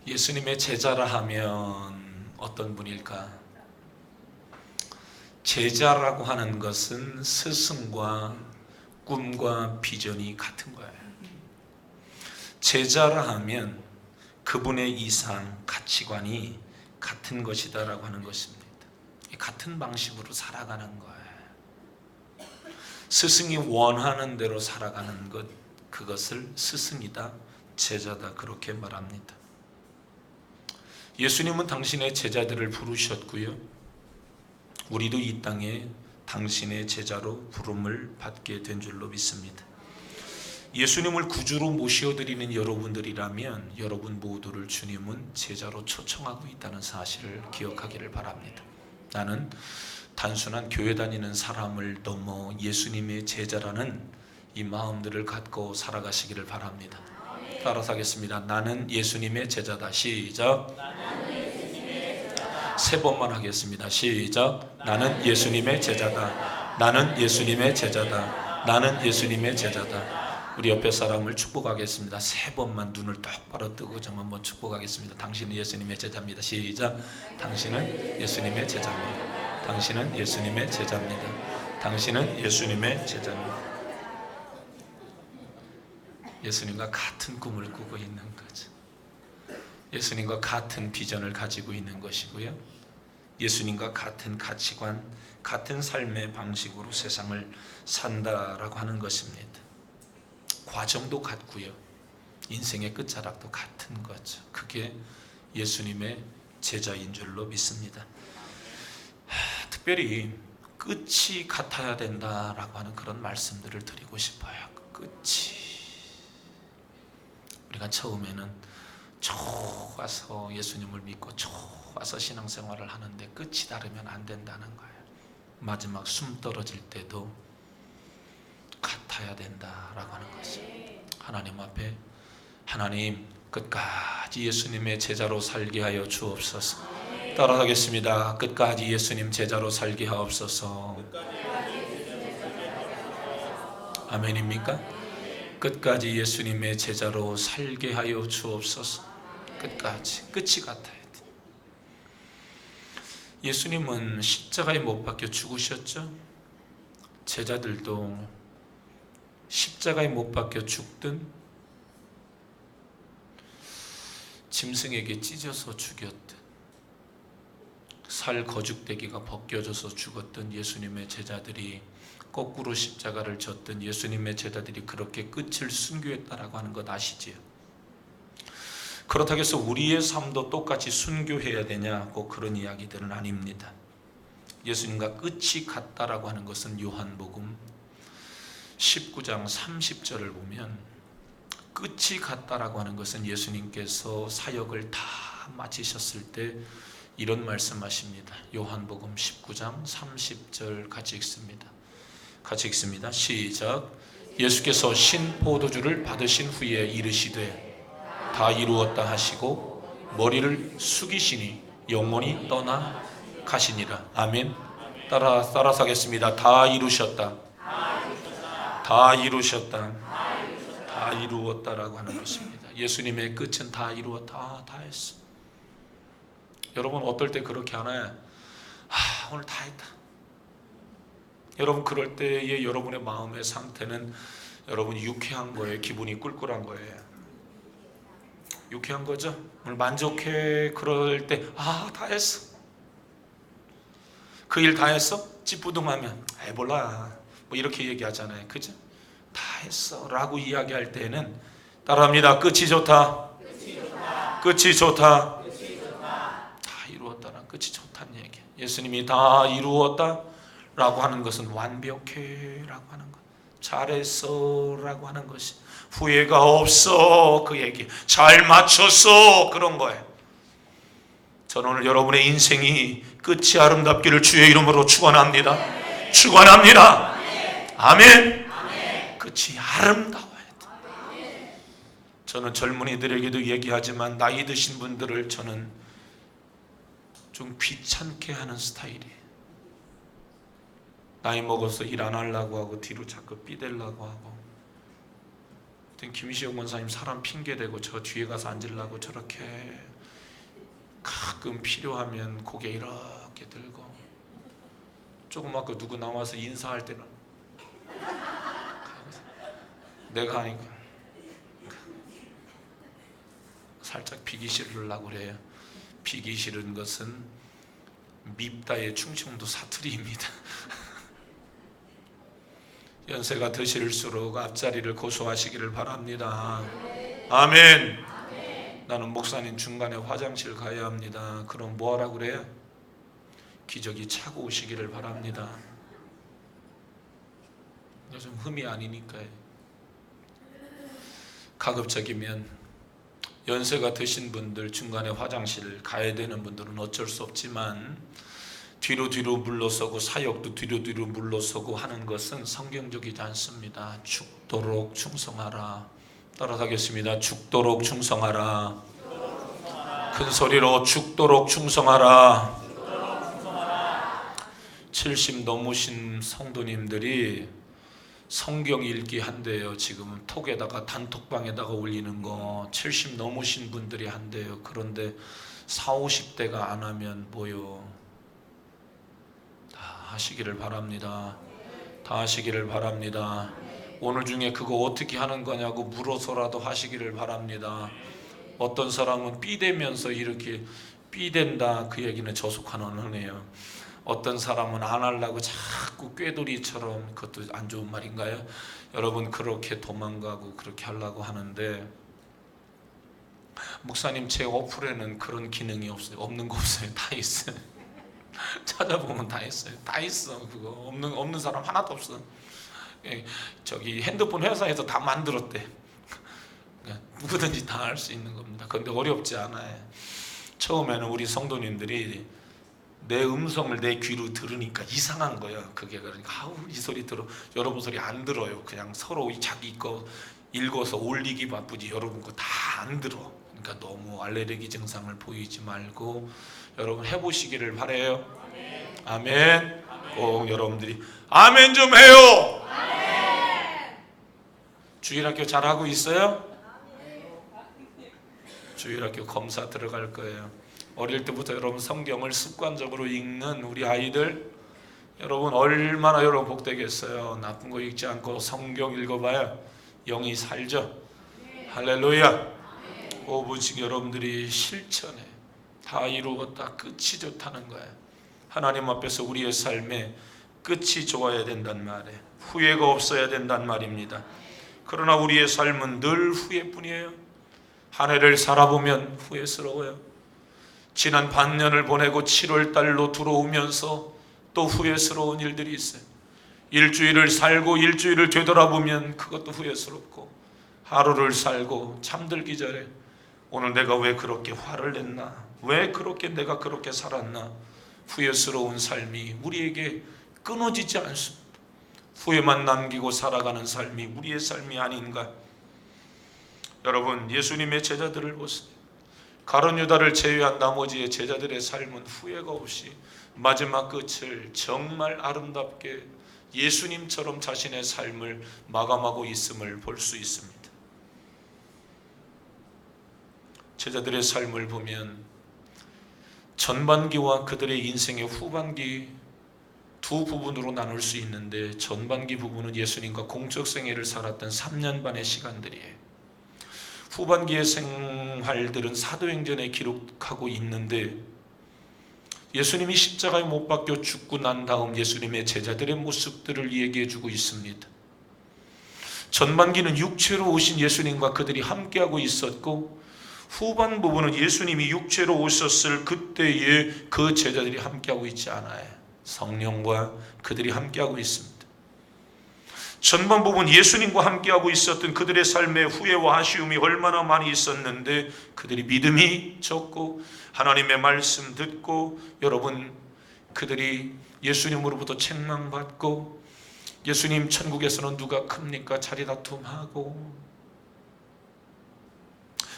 예수님의 제자라 하면 어떤 분일까? 제자라고 하는 것은 스승과 꿈과 비전이 같은 거예요. 제자라 하면 그분의 이상, 가치관이 같은 것이다라고 하는 것입니다. 같은 방식으로 살아가는 거예요. 스승이 원하는 대로 살아가는 것, 그것을 스승이다, 제자다, 그렇게 말합니다. 예수님은 당신의 제자들을 부르셨고요, 우리도 이 땅에 당신의 제자로 부름을 받게 된 줄로 믿습니다. 예수님을 구주로 모셔드리는 여러분들이라면 여러분 모두를 주님은 제자로 초청하고 있다는 사실을 기억하기를 바랍니다. 나는 단순한 교회 다니는 사람을 넘어 예수님의 제자라는 이 마음들을 갖고 살아가시기를 바랍니다. 따라서 하겠습니다. 나는 예수님의 제자다. 시작. 세 번만 하겠습니다. 시작. 나는 예수님의 제자다. 나는 예수님의 제자다. 나는 예수님의 제자다. 우리 옆에 사람을 축복하겠습니다. 세 번만 눈을 똑바로 뜨고 좀 한번 축복하겠습니다. 당신은 예수님의 제자입니다. 시작. 당신은 예수님의 제자입니다. 당신은 예수님의 제자입니다. 당신은 예수님의 제자입니다. 예수님과 같은 꿈을 꾸고 있는 거죠. 예수님과 같은 비전을 가지고 있는 것이고요, 예수님과 같은 가치관, 같은 삶의 방식으로 세상을 산다라고 하는 것입니다. 과정도 같고요, 인생의 끝자락도 같은 거죠. 그게 예수님의 제자인 줄로 믿습니다. 특별히 끝이 같아야 된다라고 하는 그런 말씀들을 드리고 싶어요. 끝이, 우리가 처음에는 좋아서 예수님을 믿고 좋아서 신앙생활을 하는데 끝이 다르면 안 된다는 거예요. 마지막 숨 떨어질 때도 같아야 된다라고 하는 것이죠. 하나님 앞에, 하나님 끝까지 예수님의 제자로 살게 하여 주옵소서. 따라하겠습니다. 끝까지 예수님 제자로 살게 하옵소서. 아멘입니까? 끝까지 예수님의 제자로 살게 하여 주옵소서. 끝까지, 끝이 같아야 돼. 예수님은 십자가에 못 박혀 죽으셨죠? 제자들도 십자가에 못 박혀 죽든 짐승에게 찢어서 죽였든 살 거죽대기가 벗겨져서 죽었던 예수님의 제자들이, 거꾸로 십자가를 졌던 예수님의 제자들이 그렇게 끝을 순교했다라고 하는 것 아시지요? 그렇다고 해서 우리의 삶도 똑같이 순교해야 되냐, 꼭 그런 이야기들은 아닙니다. 예수님과 끝이 같다라고 하는 것은 요한복음 19장 30절을 보면, 끝이 같다라고 하는 것은 예수님께서 사역을 다 마치셨을 때 이런 말씀하십니다. 요한복음 19장 30절 같이 읽습니다. 같이 읽습니다. 시작. 예수께서 신 포도주를 받으신 후에 이르시되 다 이루었다 하시고 머리를 숙이시니 영혼이 떠나 가시니라. 아멘. 따라서 하겠습니다. 다 이루셨다. 다 이루셨다. 다 이루었다라고 하는 것입니다. 예수님의 끝은 다 이루었다. 다 했어. 여러분 어떨 때 그렇게 하나요? 오늘 다 했다. 여러분 그럴 때의 여러분의 마음의 상태는 여러분이 유쾌한 거예요? 기분이 꿀꿀한 거예요? 유쾌한 거죠? 오늘 만족해. 그럴 때 다 했어. 그 일 다 했어? 찌뿌둥하면 몰라 뭐 이렇게 얘기하잖아요. 그죠? 다 했어 라고 이야기할 때는 따라합니다. 끝이 좋다. 끝이 좋다. 다 이루었다는 끝이 좋다는 얘기. 예수님이 다 이루었다 라고 하는 것은 완벽해 라고 하는 것, 잘했어 라고 하는 것이, 후회가 없어 그 얘기, 잘 맞췄어 그런 거예요. 저는 오늘 여러분의 인생이 끝이 아름답기를 주의 이름으로 축원합니다. 축원합니다. 아멘. 끝이 아름다워야 돼. 저는 젊은이들에게도 얘기하지만 나이 드신 분들을 저는 좀 귀찮게 하는 스타일이에요. 나이 먹어서 일 안 하려고 하고 뒤로 자꾸 삐대려고 하고 김시영 권사님 사람 핑계대고 저 뒤에 가서 앉으려고 저렇게 가끔 필요하면 고개 이렇게 들고, 조금 아까 누구 나와서 인사할 때는 내가 하니까 살짝 비기 싫으려고 그래요. 비기 싫은 것은 밉다의 충청도 사투리입니다. 연세가 드실수록 앞자리를 고수하시기를 바랍니다. 아멘. 나는 목사님 중간에 화장실 가야 합니다. 그럼 뭐하라 그래요? 기저귀 차고 오시기를 바랍니다. 요즘 흠이 아니니까요. 가급적이면 연세가 드신 분들, 중간에 화장실 가야 되는 분들은 어쩔 수 없지만 뒤로 물러서고 사역도 뒤로 물러서고 하는 것은 성경적이지 않습니다. 죽도록 충성하라. 따라하겠습니다. 죽도록 충성하라. 큰 소리로 죽도록 충성하라. 70 넘으신 성도님들이 성경 읽기 한대요. 지금은 톡에다가 단톡방에다가 올리는 거 70 넘으신 분들이 한대요. 그런데 40, 50대가 안 하면 뭐요? 다 하시기를 바랍니다. 다 하시기를 바랍니다. 오늘 중에 그거 어떻게 하는 거냐고 물어서라도 하시기를 바랍니다. 어떤 사람은 삐대면서 이렇게 삐댄다, 그 얘기는 저속한언어네요. 어떤 사람은 안 하려고 자꾸 꾀돌이처럼, 그것도 안 좋은 말인가요? 여러분 그렇게 도망가고 그렇게 하려고 하는데, 목사님 제 어플에는 그런 기능이 없어요. 없는 거 없어요. 다 있어요. 찾아보면 다 있어요. 다 있어. 그거 없는 사람 하나도 없어. 저기 핸드폰 회사에서 다 만들었대. 누구든지 다 할 수 있는 겁니다. 그런데 어렵지 않아요. 처음에는 우리 성도님들이 내 음성을 내 귀로 들으니까 이상한 거예요. 그게 그러니까 이 소리 들어. 여러분 소리 안 들어요. 그냥 서로 자기 거 읽어서 올리기 바쁘지 여러분 거 다 안 들어. 그러니까 너무 알레르기 증상을 보이지 말고 여러분 해보시기를 바래요. 아멘. 꼭 여러분들이 아멘 좀 해요. 주일학교 잘하고 있어요? 주일학교 검사 들어갈 거예요. 어릴 때부터 여러분 성경을 습관적으로 읽는 우리 아이들, 여러분 얼마나 여러분 복되겠어요. 나쁜 거 읽지 않고 성경 읽어봐야 영이 살죠. 할렐루야. 오직 여러분들이 실천에 다 이루었다, 끝이 좋다는 거예요. 하나님 앞에서 우리의 삶에 끝이 좋아야 된단 말이에요. 후회가 없어야 된단 말입니다. 그러나 우리의 삶은 늘 후회뿐이에요. 한 해를 살아보면 후회스러워요. 지난 반년을 보내고 7월 달로 들어오면서 또 후회스러운 일들이 있어요. 일주일을 살고 일주일을 되돌아보면 그것도 후회스럽고, 하루를 살고 잠들기 전에 오늘 내가 왜 그렇게 화를 냈나, 왜 그렇게 내가 그렇게 살았나, 후회스러운 삶이 우리에게 끊어지지 않습니다. 후회만 남기고 살아가는 삶이 우리의 삶이 아닌가. 여러분 예수님의 제자들을 보세요. 가룟 유다를 제외한 나머지의 제자들의 삶은 후회가 없이 마지막 끝을 정말 아름답게 예수님처럼 자신의 삶을 마감하고 있음을 볼 수 있습니다. 제자들의 삶을 보면 전반기와 그들의 인생의 후반기 두 부분으로 나눌 수 있는데, 전반기 부분은 예수님과 공적 생애를 살았던 3년 반의 시간들이에요. 후반기의 생활들은 사도행전에 기록하고 있는데, 예수님이 십자가에 못 박혀 죽고 난 다음 예수님의 제자들의 모습들을 얘기해 주고 있습니다. 전반기는 육체로 오신 예수님과 그들이 함께하고 있었고, 후반 부분은 예수님이 육체로 오셨을 그때에 그 제자들이 함께하고 있지 않아요. 성령과 그들이 함께하고 있습니다. 전반 부분 예수님과 함께하고 있었던 그들의 삶의 후회와 아쉬움이 얼마나 많이 있었는데, 그들이 믿음이 적고 하나님의 말씀 듣고, 여러분 그들이 예수님으로부터 책망받고, 예수님 천국에서는 누가 큽니까? 자리다툼하고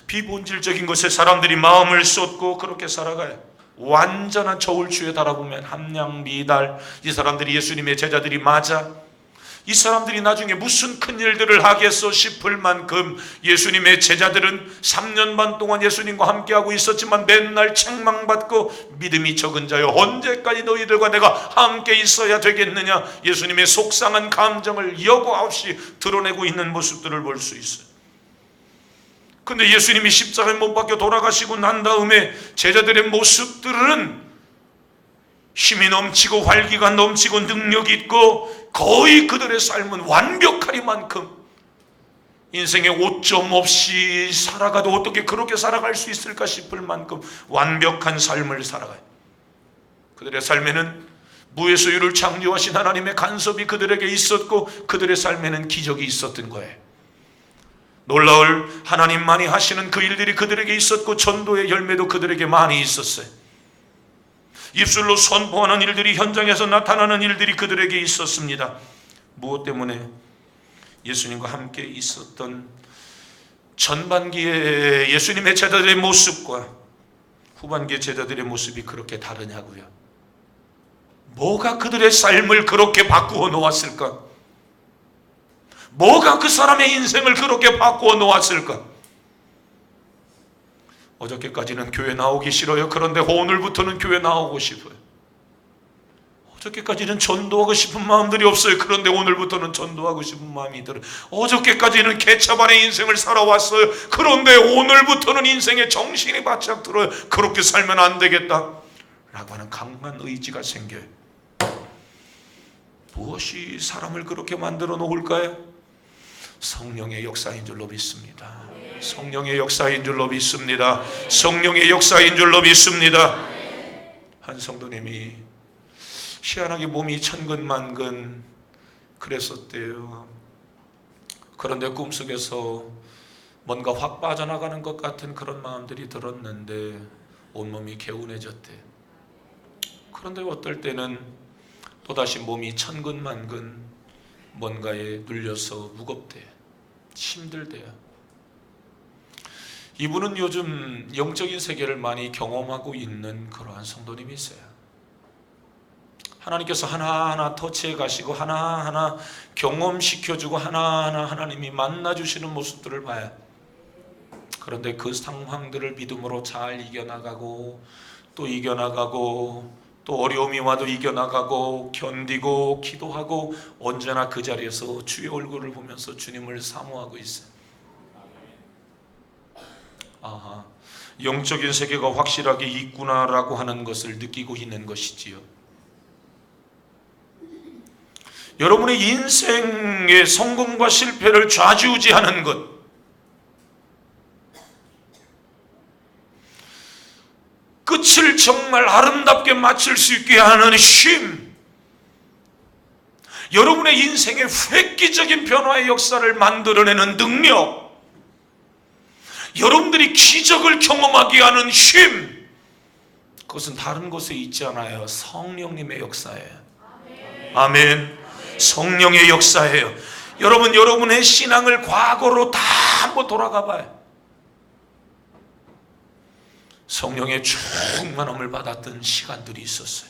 비본질적인 것에 사람들이 마음을 쏟고 그렇게 살아가요. 완전한 저울추에 달아보면 함량 미달, 이 사람들이 예수님의 제자들이 맞아. 이 사람들이 나중에 무슨 큰일들을 하겠어 싶을 만큼 예수님의 제자들은 3년 반 동안 예수님과 함께하고 있었지만 맨날 책망받고 믿음이 적은 자여 언제까지 너희들과 내가 함께 있어야 되겠느냐, 예수님의 속상한 감정을 여과 없이 드러내고 있는 모습들을 볼 수 있어요. 근데 예수님이 십자가에 못 박혀 돌아가시고 난 다음에 제자들의 모습들은 힘이 넘치고 활기가 넘치고 능력이 있고 거의 그들의 삶은 완벽하리만큼 인생에 오점 없이 살아가도 어떻게 그렇게 살아갈 수 있을까 싶을 만큼 완벽한 삶을 살아가요. 그들의 삶에는 무에서 유를 창조하신 하나님의 간섭이 그들에게 있었고 그들의 삶에는 기적이 있었던 거예요. 놀라울 하나님만이 하시는 그 일들이 그들에게 있었고 전도의 열매도 그들에게 많이 있었어요. 입술로 선포하는 일들이, 현장에서 나타나는 일들이 그들에게 있었습니다. 무엇 때문에? 예수님과 함께 있었던 전반기의 예수님의 제자들의 모습과 후반기의 제자들의 모습이 그렇게 다르냐고요. 뭐가 그들의 삶을 그렇게 바꾸어 놓았을까? 뭐가 그 사람의 인생을 그렇게 바꾸어 놓았을까? 어저께까지는 교회 나오기 싫어요. 그런데 오늘부터는 교회 나오고 싶어요. 어저께까지는 전도하고 싶은 마음들이 없어요. 그런데 오늘부터는 전도하고 싶은 마음이 들어요. 어저께까지는 개차반의 인생을 살아왔어요. 그런데 오늘부터는 인생에 정신이 바짝 들어요. 그렇게 살면 안 되겠다 라고 하는 강한 의지가 생겨요. 무엇이 사람을 그렇게 만들어 놓을까요? 성령의 역사인 줄로 믿습니다. 성령의 역사인 줄로 믿습니다. 성령의 역사인 줄로 믿습니다. 한 성도님이 희한하게 몸이 천근만근 그랬었대요. 그런데 꿈속에서 뭔가 확 빠져나가는 것 같은 그런 마음들이 들었는데 온몸이 개운해졌대. 그런데 어떨 때는 또다시 몸이 천근만근 뭔가에 눌려서 무겁대, 힘들대요. 이분은 요즘 영적인 세계를 많이 경험하고 있는 그러한 성도님이 있어요. 하나님께서 하나하나 터치해 가시고 하나하나 경험시켜주고 하나하나 하나님이 만나주시는 모습들을 봐요. 그런데 그 상황들을 믿음으로 잘 이겨나가고 또 이겨나가고 또 어려움이 와도 이겨나가고 견디고 기도하고 언제나 그 자리에서 주의 얼굴을 보면서 주님을 사모하고 있어요. 아하, 영적인 세계가 확실하게 있구나라고 하는 것을 느끼고 있는 것이지요. 여러분의 인생의 성공과 실패를 좌지우지하는 것, 끝을 정말 아름답게 마칠 수 있게 하는 쉼, 여러분의 인생의 획기적인 변화의 역사를 만들어내는 능력, 여러분들이 기적을 경험하게 하는 쉼, 그것은 다른 곳에 있지 않아요. 성령님의 역사예요. 아멘. 성령의 역사예요. 여러분, 여러분의 신앙을 과거로 다 한번 돌아가 봐요. 성령의 충만함을 받았던 시간들이 있었어요.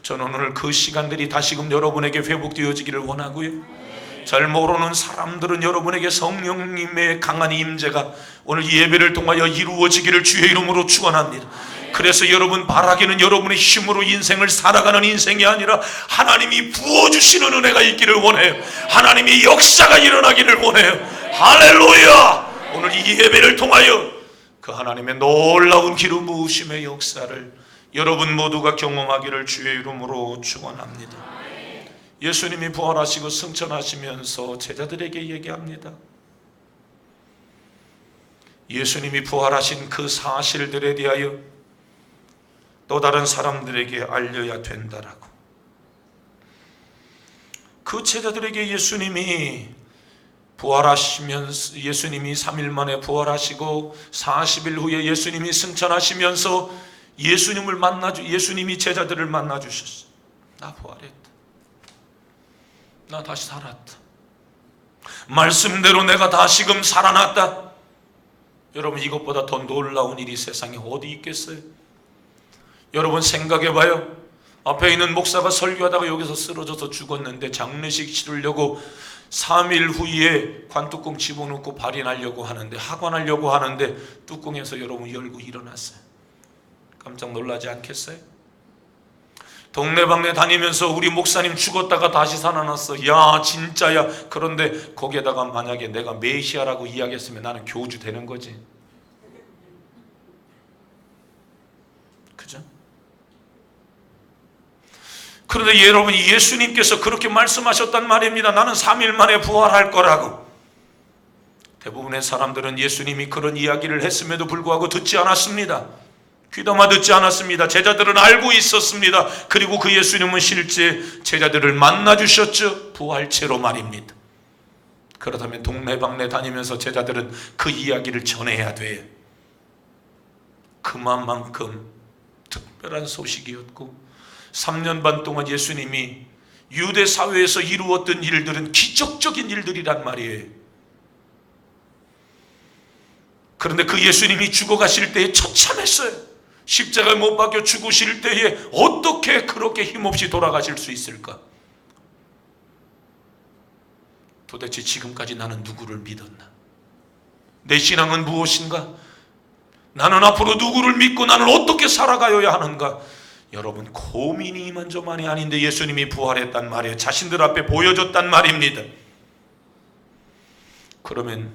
저는 오늘 그 시간들이 다시금 여러분에게 회복되어지기를 원하고요. 잘 모르는 사람들은 여러분에게 성령님의 강한 임재가 오늘 이 예배를 통하여 이루어지기를 주의 이름으로 축원합니다. 그래서 여러분 바라기는 여러분의 힘으로 인생을 살아가는 인생이 아니라 하나님이 부어주시는 은혜가 있기를 원해요. 하나님의 역사가 일어나기를 원해요. 할렐루야. 오늘 이 예배를 통하여 그 하나님의 놀라운 기름 부으심의 역사를 여러분 모두가 경험하기를 주의 이름으로 축원합니다. 예수님이 부활하시고 승천하시면서 제자들에게 얘기합니다. 예수님이 부활하신 그 사실들에 대하여 또 다른 사람들에게 알려야 된다라고. 그 제자들에게 예수님이 부활하시면서, 예수님이 3일 만에 부활하시고 40일 후에 예수님이 승천하시면서 예수님이 제자들을 만나주셨어요. 나 부활했다. 나 다시 살았다. 말씀대로 내가 다시금 살아났다. 여러분, 이것보다 더 놀라운 일이 세상에 어디 있겠어요? 여러분 생각해봐요. 앞에 있는 목사가 설교하다가 여기서 쓰러져서 죽었는데 장례식 치르려고 3일 후에 관뚜껑 집어넣고 발인하려고 하는데, 하관하려고 하는데 뚜껑에서 여러분 열고 일어났어요. 깜짝 놀라지 않겠어요? 동네방네 다니면서 우리 목사님 죽었다가 다시 살아났어, 야 진짜야. 그런데 거기에다가 만약에 내가 메시아라고 이야기했으면 나는 교주 되는 거지. 그죠? 그런데 여러분, 예수님께서 그렇게 말씀하셨단 말입니다. 나는 3일 만에 부활할 거라고. 대부분의 사람들은 예수님이 그런 이야기를 했음에도 불구하고 듣지 않았습니다. 귀담아 듣지 않았습니다. 제자들은 알고 있었습니다. 그리고 그 예수님은 실제 제자들을 만나 주셨죠. 부활체로 말입니다. 그렇다면 동네방네 다니면서 제자들은 그 이야기를 전해야 돼요. 그만큼 특별한 소식이었고, 3년 반 동안 예수님이 유대 사회에서 이루었던 일들은 기적적인 일들이란 말이에요. 그런데 그 예수님이 죽어가실 때에 처참했어요. 십자가에 못 박혀 죽으실 때에 어떻게 그렇게 힘없이 돌아가실 수 있을까? 도대체 지금까지 나는 누구를 믿었나? 내 신앙은 무엇인가? 나는 앞으로 누구를 믿고 나는 어떻게 살아가야 하는가? 여러분, 고민이 이만저만이 아닌데 예수님이 부활했단 말이에요. 자신들 앞에 보여줬단 말입니다. 그러면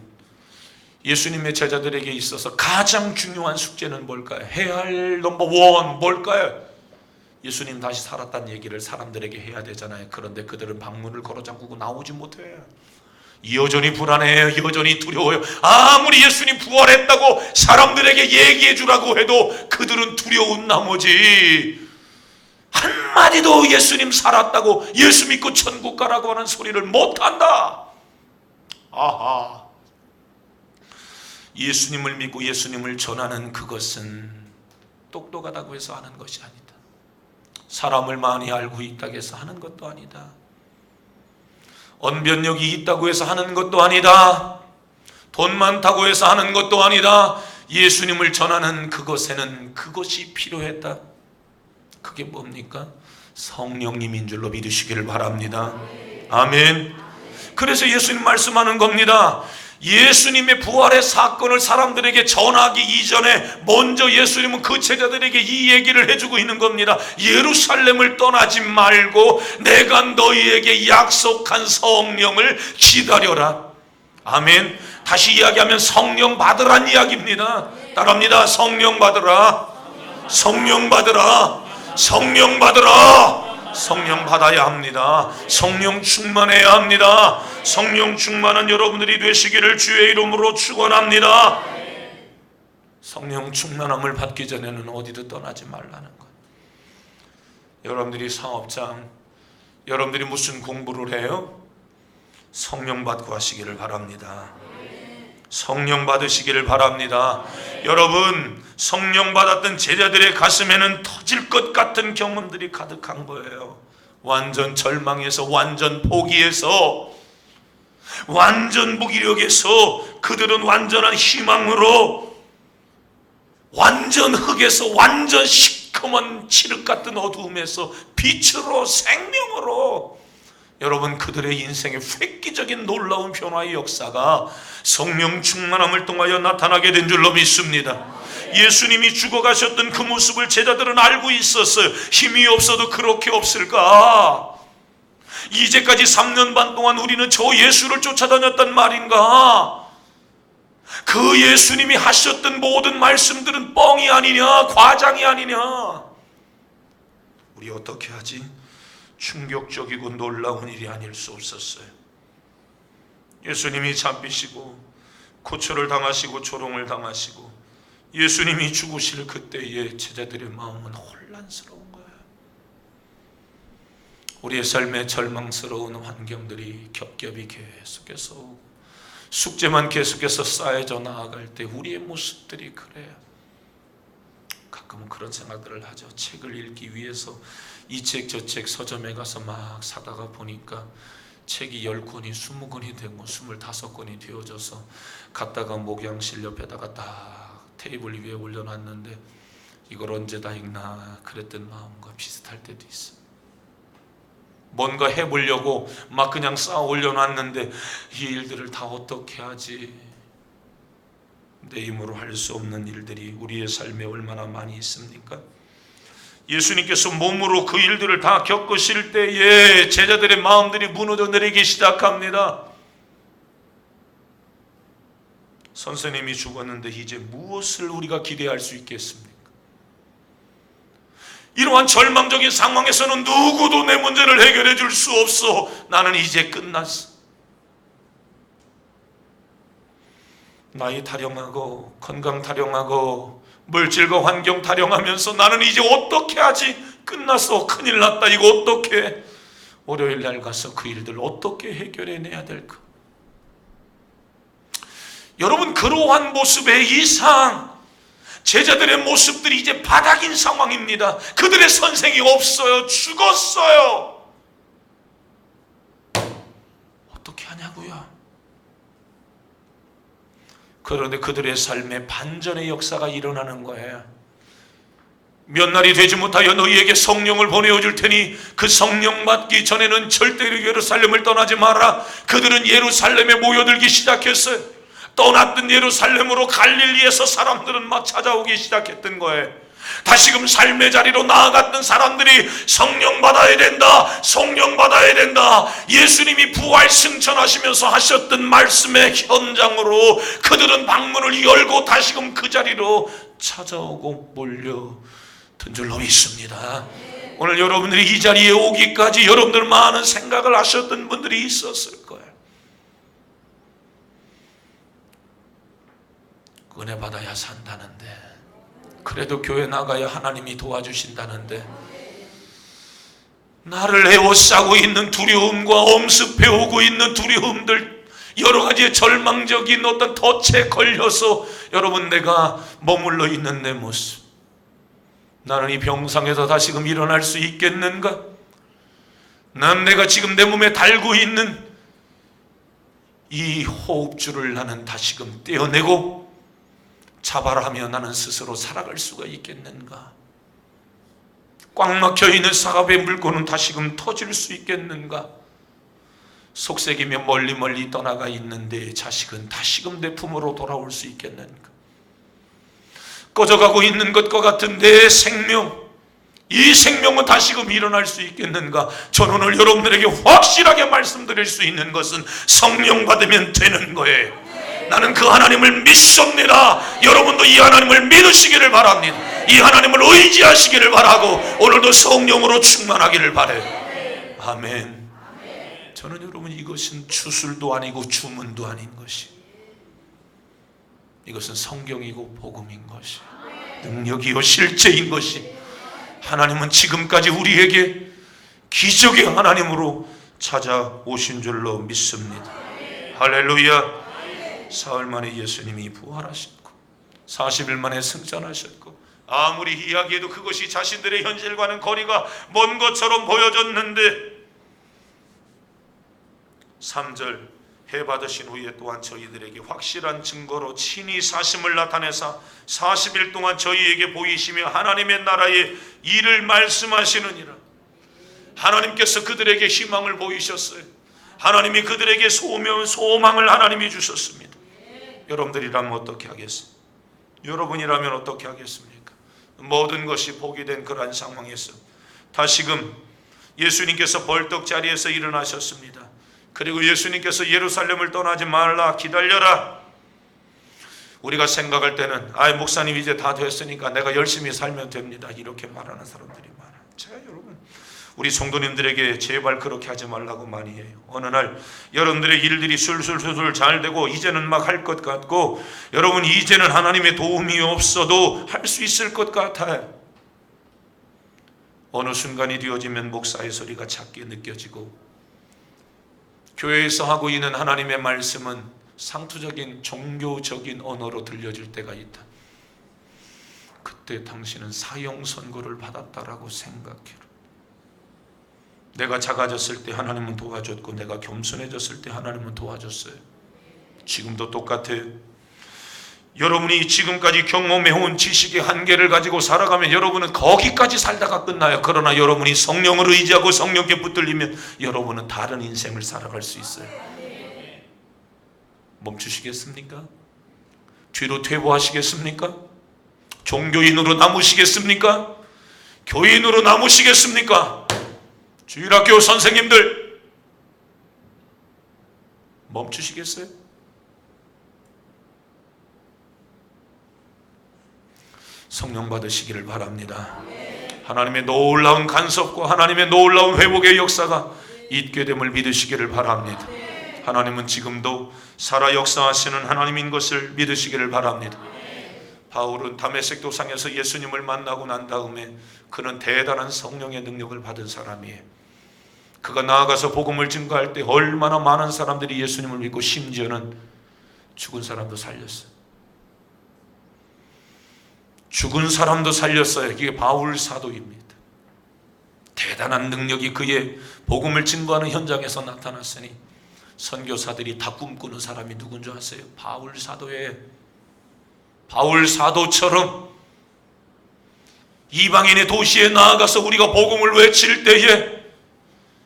예수님의 제자들에게 있어서 가장 중요한 숙제는 뭘까요? 해야 할 넘버 원 뭘까요? 예수님 다시 살았다는 얘기를 사람들에게 해야 되잖아요. 그런데 그들은 방문을 걸어 잠그고 나오지 못해요. 여전히 불안해요. 여전히 두려워요. 아무리 예수님 부활했다고 사람들에게 얘기해 주라고 해도 그들은 두려운 나머지 한마디도 예수님 살았다고, 예수 믿고 천국 가라고 하는 소리를 못한다. 아하, 예수님을 믿고 예수님을 전하는 그것은 똑똑하다고 해서 하는 것이 아니다. 사람을 많이 알고 있다고 해서 하는 것도 아니다. 언변력이 있다고 해서 하는 것도 아니다. 돈 많다고 해서 하는 것도 아니다. 예수님을 전하는 그것에는 그것이 필요했다. 그게 뭡니까? 성령님인 줄로 믿으시기를 바랍니다. 아멘. 그래서 예수님 말씀하는 겁니다. 예수님의 부활의 사건을 사람들에게 전하기 이전에 먼저 예수님은 그 제자들에게 이 얘기를 해주고 있는 겁니다. 예루살렘을 떠나지 말고 내가 너희에게 약속한 성령을 기다려라. 아멘. 다시 이야기하면 성령 받으란 이야기입니다. 따라합니다. 성령 받으라. 성령 받으라. 성령 받으라. 성령 받아야 합니다. 성령 충만해야 합니다. 성령 충만한 여러분들이 되시기를 주의 이름으로 축원합니다. 성령 충만함을 받기 전에는 어디도 떠나지 말라는 것. 여러분들이 사업장, 여러분들이 무슨 공부를 해요? 성령 받고 하시기를 바랍니다. 성령 받으시기를 바랍니다. 여러분, 성령 받았던 제자들의 가슴에는 터질 것 같은 경험들이 가득한 거예요. 완전 절망에서, 완전 포기해서, 완전 무기력에서 그들은 완전한 희망으로, 완전 흙에서, 완전 시커먼 칠흑 같은 어두움에서 빛으로, 생명으로, 여러분, 그들의 인생에 획기적인 놀라운 변화의 역사가 성령 충만함을 통하여 나타나게 된 줄로 믿습니다. 예수님이 죽어가셨던 그 모습을 제자들은 알고 있었어요. 힘이 없어도 그렇게 없을까? 이제까지 3년 반 동안 우리는 저 예수를 쫓아다녔단 말인가? 그 예수님이 하셨던 모든 말씀들은 뻥이 아니냐, 과장이 아니냐? 우리 어떻게 하지? 충격적이고 놀라운 일이 아닐 수 없었어요. 예수님이 잡히시고 고초를 당하시고 조롱을 당하시고 예수님이 죽으실 그때의 제자들의 마음은 혼란스러운 거예요. 우리의 삶에 절망스러운 환경들이 겹겹이 계속해서 오고 숙제만 계속해서 쌓여져 나아갈 때 우리의 모습들이 그래요. 가끔은 그런 생각들을 하죠. 책을 읽기 위해서 이 책 저 책 서점에 가서 막 사다가 보니까 책이 10권이 20권이 되고 25권이 되어져서 갔다가 목양실 옆에다가 딱 테이블 위에 올려놨는데 이걸 언제 다 읽나 그랬던 마음과 비슷할 때도 있어. 뭔가 해보려고 막 그냥 쌓아 올려놨는데 이 일들을 다 어떻게 하지? 내 힘으로 할 수 없는 일들이 우리의 삶에 얼마나 많이 있습니까? 예수님께서 몸으로 그 일들을 다 겪으실 때에 제자들의 마음들이 무너져 내리기 시작합니다. 선생님이 죽었는데 이제 무엇을 우리가 기대할 수 있겠습니까? 이러한 절망적인 상황에서는 누구도 내 문제를 해결해 줄 수 없어. 나는 이제 끝났어. 나이 타령하고 건강 타령하고 물질과 환경 타령하면서 나는 이제 어떻게 하지? 끝났어. 큰일 났다. 이거 어떻게? 월요일 날 가서 그 일들 어떻게 해결해내야 될까? 여러분, 그러한 모습의 이상 제자들의 모습들이 이제 바닥인 상황입니다. 그들의 선생이 없어요. 죽었어요. 어떻게 하냐고요? 그런데 그들의 삶에 반전의 역사가 일어나는 거예요. 몇 날이 되지 못하여 너희에게 성령을 보내어 줄 테니 그 성령 받기 전에는 절대로 예루살렘을 떠나지 마라. 그들은 예루살렘에 모여들기 시작했어요. 떠났던 예루살렘으로 갈릴리에서 사람들은 막 찾아오기 시작했던 거예요. 다시금 삶의 자리로 나아갔던 사람들이 성령 받아야 된다, 성령 받아야 된다. 예수님이 부활 승천하시면서 하셨던 말씀의 현장으로 그들은 방문을 열고 다시금 그 자리로 찾아오고 몰려든 줄로 믿습니다. 오늘 여러분들이 이 자리에 오기까지 여러분들 많은 생각을 하셨던 분들이 있었을 거예요. 은혜 받아야 산다는데, 그래도 교회 나가야 하나님이 도와주신다는데, 나를 에워싸고 있는 두려움과 엄습해오고 있는 두려움들, 여러 가지의 절망적인 어떤 덫에 걸려서 여러분 내가 머물러 있는 내 모습, 나는 이 병상에서 다시금 일어날 수 있겠는가? 난 내가 지금 내 몸에 달고 있는 이 호흡줄을 나는 다시금 떼어내고 자발하며 나는 스스로 살아갈 수가 있겠는가? 꽉 막혀있는 사갑의 물고는 다시금 터질 수 있겠는가? 속색이며 멀리 떠나가 있는데 자식은 다시금 내 품으로 돌아올 수 있겠는가? 꺼져가고 있는 것과 같은 내 생명, 이 생명은 다시금 일어날 수 있겠는가? 저는 오늘 여러분들에게 확실하게 말씀드릴 수 있는 것은 성령 받으면 되는 거예요. 나는 그 하나님을 믿습니다. 여러분도 이 하나님을 믿으시기를 바랍니다. 이 하나님을 의지하시기를 바라고 오늘도 성령으로 충만하기를 바라요. 아멘. 저는 여러분, 이것은 주술도 아니고 주문도 아닌 것이, 이것은 성경이고 복음인 것이, 능력이요 실제인 것이, 하나님은 지금까지 우리에게 기적의 하나님으로 찾아오신 줄로 믿습니다. 할렐루야. 사흘 만에 예수님이 부활하셨고 40일 만에 승천하셨고, 아무리 이야기해도 그것이 자신들의 현실과는 거리가 먼 것처럼 보여졌는데 3절 해 받으신 후에 또한 저희들에게 확실한 증거로 친히 사심을 나타내사 40일 동안 저희에게 보이시며 하나님의 나라의 일을 말씀하시느니라. 하나님께서 그들에게 희망을 보이셨어요. 하나님이 그들에게 소망을 하나님이 주셨습니다. 여러분들이라면 어떻게 하겠습니까? 여러분이라면 어떻게 하겠습니까? 모든 것이 포기된 그러한 상황에서 다시금 예수님께서 벌떡 자리에서 일어나셨습니다. 그리고 예수님께서 예루살렘을 떠나지 말라, 기다려라. 우리가 생각할 때는 목사님 이제 다 됐으니까 내가 열심히 살면 됩니다, 이렇게 말하는 사람들이 많아요. 제가 여러분, 우리 성도님들에게 제발 그렇게 하지 말라고 많이 해요. 어느 날 여러분들의 일들이 술술술 잘 되고 이제는 막 할 것 같고, 여러분 이제는 하나님의 도움이 없어도 할 수 있을 것 같아요. 어느 순간이 되어지면 목사의 소리가 작게 느껴지고 교회에서 하고 있는 하나님의 말씀은 상투적인 종교적인 언어로 들려질 때가 있다. 그때 당신은 사형 선고를 받았다라고 생각해라. 내가 작아졌을 때 하나님은 도와줬고, 내가 겸손해졌을 때 하나님은 도와줬어요. 지금도 똑같아요. 여러분이 지금까지 경험해온 지식의 한계를 가지고 살아가면 여러분은 거기까지 살다가 끝나요. 그러나 여러분이 성령을 의지하고 성령께 붙들리면 여러분은 다른 인생을 살아갈 수 있어요. 멈추시겠습니까? 뒤로 퇴보하시겠습니까? 종교인으로 남으시겠습니까? 교인으로 남으시겠습니까? 주일학교 선생님들 멈추시겠어요? 성령 받으시기를 바랍니다. 하나님의 놀라운 간섭과 하나님의 놀라운 회복의 역사가 있게 됨을 믿으시기를 바랍니다. 하나님은 지금도 살아 역사하시는 하나님인 것을 믿으시기를 바랍니다. 바울은 다메섹 도상에서 예수님을 만나고 난 다음에 그는 대단한 성령의 능력을 받은 사람이에요. 그가 나아가서 복음을 증거할 때 얼마나 많은 사람들이 예수님을 믿고 심지어는 죽은 사람도 살렸어요. 죽은 사람도 살렸어요. 이게 바울 사도입니다. 대단한 능력이 그의 복음을 증거하는 현장에서 나타났으니 선교사들이 다 꿈꾸는 사람이 누군 줄 아세요? 바울 사도예요. 바울 사도처럼 이방인의 도시에 나아가서 우리가 복음을 외칠 때에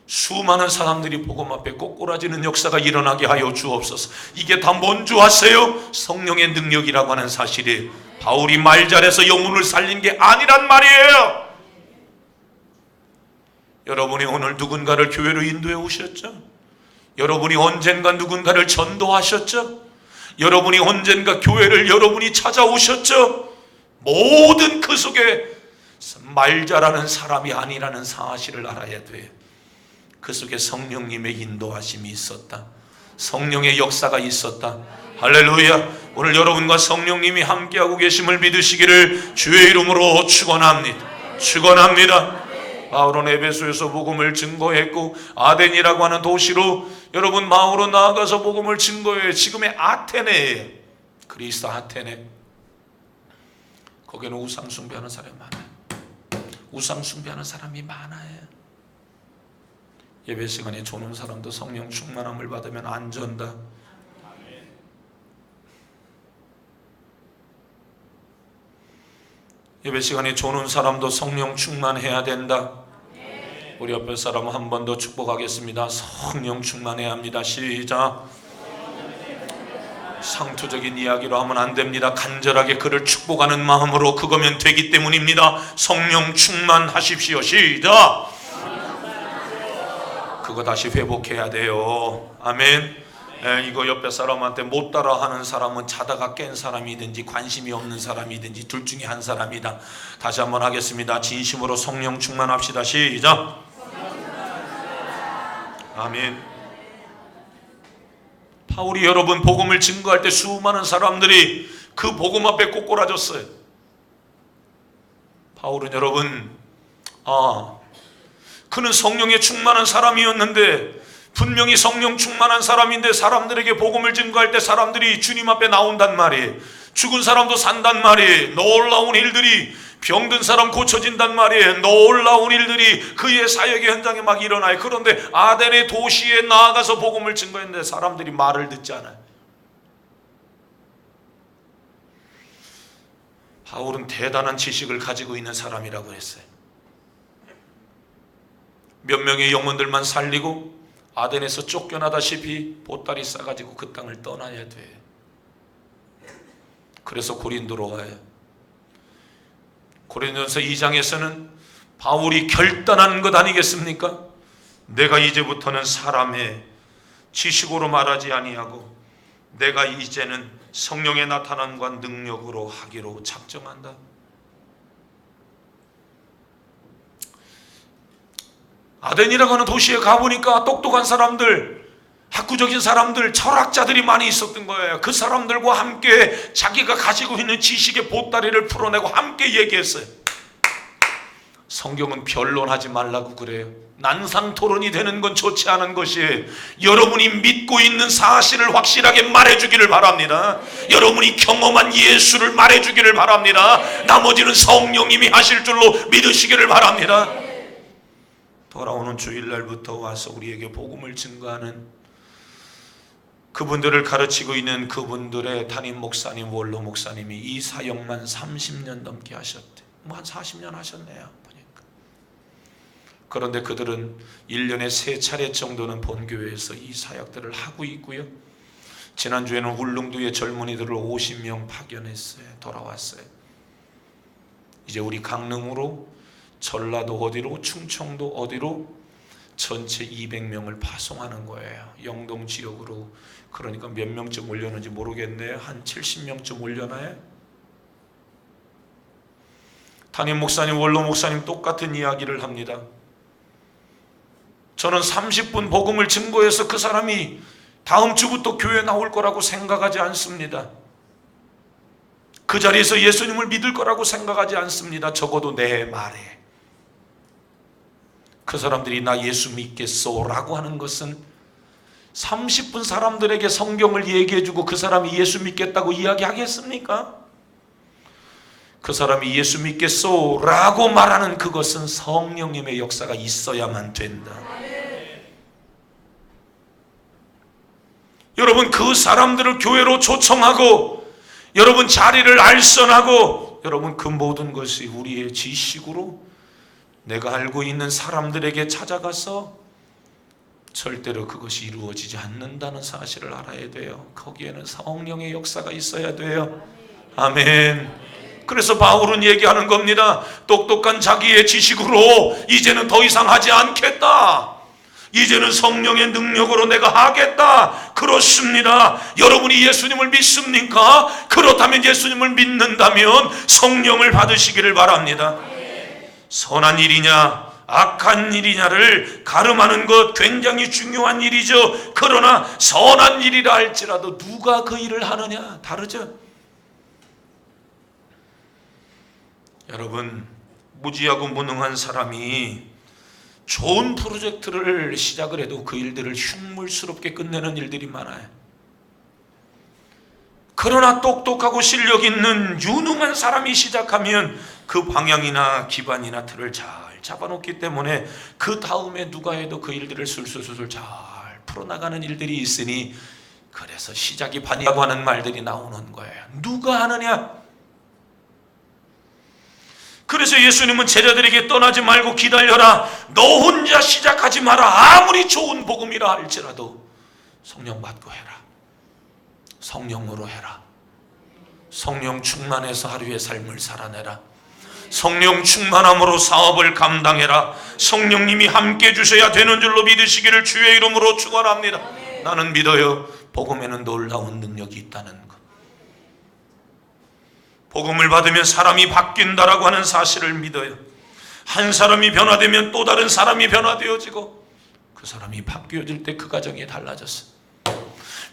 수많은 사람들이 복음 앞에 꼬꾸라지는 역사가 일어나게 하여 주옵소서. 이게 다 뭔 줄 아세요? 성령의 능력이라고 하는 사실이에요. 바울이 말 잘해서 영혼을 살린 게 아니란 말이에요. 여러분이 오늘 누군가를 교회로 인도해 오셨죠? 여러분이 언젠가 누군가를 전도하셨죠? 여러분이 언젠가 교회를 여러분이 찾아오셨죠? 모든 그 속에 말 잘하는 사람이 아니라는 사실을 알아야 돼요. 그 속에 성령님의 인도하심이 있었다. 성령의 역사가 있었다. 할렐루야. 오늘 여러분과 성령님이 함께하고 계심을 믿으시기를 주의 이름으로 축원합니다. 축원합니다. 바울은 에베소에서 복음을 증거했고 아덴이라고 하는 도시로 여러분 마음으로 나아가서 복음을 증거해. 지금의 아테네예요. 그리스 아테네. 거기는 우상 숭배하는 사람이 많아요. 우상 숭배하는 사람이 많아요. 예배 시간에 조는 사람도 성령 충만함을 받으면 안 전다. 예배 시간에 조는 사람도 성령 충만해야 된다. 우리 옆에 사람 한 번 더 축복하겠습니다. 성령 충만해야 합니다. 시작. 상투적인 이야기로 하면 안 됩니다. 간절하게 그를 축복하는 마음으로 그거면 되기 때문입니다. 성령 충만하십시오. 시작. 그거 다시 회복해야 돼요. 아멘. 이거 옆에 사람한테 못 따라 하는 사람은 자다가 깬 사람이든지 관심이 없는 사람이든지 둘 중에 한 사람이다. 다시 한번 하겠습니다. 진심으로 성령 충만합시다. 시작. 아멘. 바울이 여러분 복음을 증거할 때 수많은 사람들이 그 복음 앞에 꼬꾸라졌어요. 바울은 여러분 그는 성령에 충만한 사람이었는데 분명히 성령 충만한 사람인데 사람들에게 복음을 증거할 때 사람들이 주님 앞에 나온단 말이에요. 죽은 사람도 산단 말이에요. 놀라운 일들이, 병든 사람 고쳐진단 말이에요. 놀라운 일들이 그의 사역의 현장에 막 일어나요. 그런데 아덴의 도시에 나아가서 복음을 증거했는데 사람들이 말을 듣지 않아요. 바울은 대단한 지식을 가지고 있는 사람이라고 했어요. 몇 명의 영혼들만 살리고 아덴에서 쫓겨나다시피 보따리 싸가지고 그 땅을 떠나야 돼. 그래서 고린도로 가요. 고린도전서 2장에서는 바울이 결단한 것 아니겠습니까? 내가 이제부터는 사람의 지식으로 말하지 아니하고 내가 이제는 성령의 나타남과 능력으로 하기로 작정한다. 아덴이라고 하는 도시에 가보니까 똑똑한 사람들, 학구적인 사람들, 철학자들이 많이 있었던 거예요. 그 사람들과 함께 자기가 가지고 있는 지식의 보따리를 풀어내고 함께 얘기했어요. 성경은 변론하지 말라고 그래요. 난상 토론이 되는 건 좋지 않은 것이에요. 여러분이 믿고 있는 사실을 확실하게 말해주기를 바랍니다. 여러분이 경험한 예수를 말해주기를 바랍니다. 나머지는 성령님이 하실 줄로 믿으시기를 바랍니다. 돌아오는 주일날부터 와서 우리에게 복음을 증거하는 그분들을 가르치고 있는 그분들의 담임 목사님, 원로 목사님이 이 사역만 30년 넘게 하셨대. 뭐 한 40년 하셨네요 보니까. 그런데 그들은 1년에 3차례 정도는 본교회에서 이 사역들을 하고 있고요. 지난주에는 울릉도의 젊은이들을 50명 파견했어요. 돌아왔어요. 이제 우리 강릉으로, 전라도 어디로, 충청도 어디로 전체 200명을 파송하는 거예요. 영동 지역으로. 그러니까 몇 명쯤 올려는지 모르겠네요. 한 70명쯤 올려나요? 담임 목사님, 원로 목사님 똑같은 이야기를 합니다. 저는 30분 복음을 증거해서 그 사람이 다음 주부터 교회 나올 거라고 생각하지 않습니다. 그 자리에서 예수님을 믿을 거라고 생각하지 않습니다. 적어도 내 말에 그 사람들이 나 예수 믿겠소 라고 하는 것은 30분 사람들에게 성경을 얘기해주고 그 사람이 예수 믿겠다고 이야기하겠습니까? 그 사람이 예수 믿겠소 라고 말하는 그것은 성령님의 역사가 있어야만 된다. 여러분, 그 사람들을 교회로 초청하고 여러분 자리를 알선하고 여러분 그 모든 것이 우리의 지식으로 내가 알고 있는 사람들에게 찾아가서 절대로 그것이 이루어지지 않는다는 사실을 알아야 돼요. 거기에는 성령의 역사가 있어야 돼요. 아멘. 그래서 바울은 얘기하는 겁니다. 똑똑한 자기의 지식으로 이제는 더 이상 하지 않겠다. 이제는 성령의 능력으로 내가 하겠다. 그렇습니다. 여러분이 예수님을 믿습니까? 그렇다면 예수님을 믿는다면 성령을 받으시기를 바랍니다. 선한 일이냐 악한 일이냐를 가름하는 것 굉장히 중요한 일이죠. 그러나 선한 일이라 할지라도 누가 그 일을 하느냐 다르죠. 여러분, 무지하고 무능한 사람이 좋은 프로젝트를 시작을 해도 그 일들을 흉물스럽게 끝내는 일들이 많아요. 그러나 똑똑하고 실력 있는 유능한 사람이 시작하면 그 방향이나 기반이나 틀을 잘 잡아놓기 때문에 그 다음에 누가 해도 그 일들을 술술술 잘 풀어나가는 일들이 있으니, 그래서 시작이 반이라고 하는 말들이 나오는 거예요. 누가 하느냐? 그래서 예수님은 제자들에게 떠나지 말고 기다려라. 너 혼자 시작하지 마라. 아무리 좋은 복음이라 할지라도 성령 받고 해라. 성령으로 해라. 성령 충만해서 하루의 삶을 살아내라. 성령 충만함으로 사업을 감당해라. 성령님이 함께 주셔야 되는 줄로 믿으시기를 주의 이름으로 축원합니다. 나는 믿어요. 복음에는 놀라운 능력이 있다는 것. 복음을 받으면 사람이 바뀐다라고 하는 사실을 믿어요. 한 사람이 변화되면 또 다른 사람이 변화되어지고, 그 사람이 바뀌어질 때 그 가정이 달라졌어요.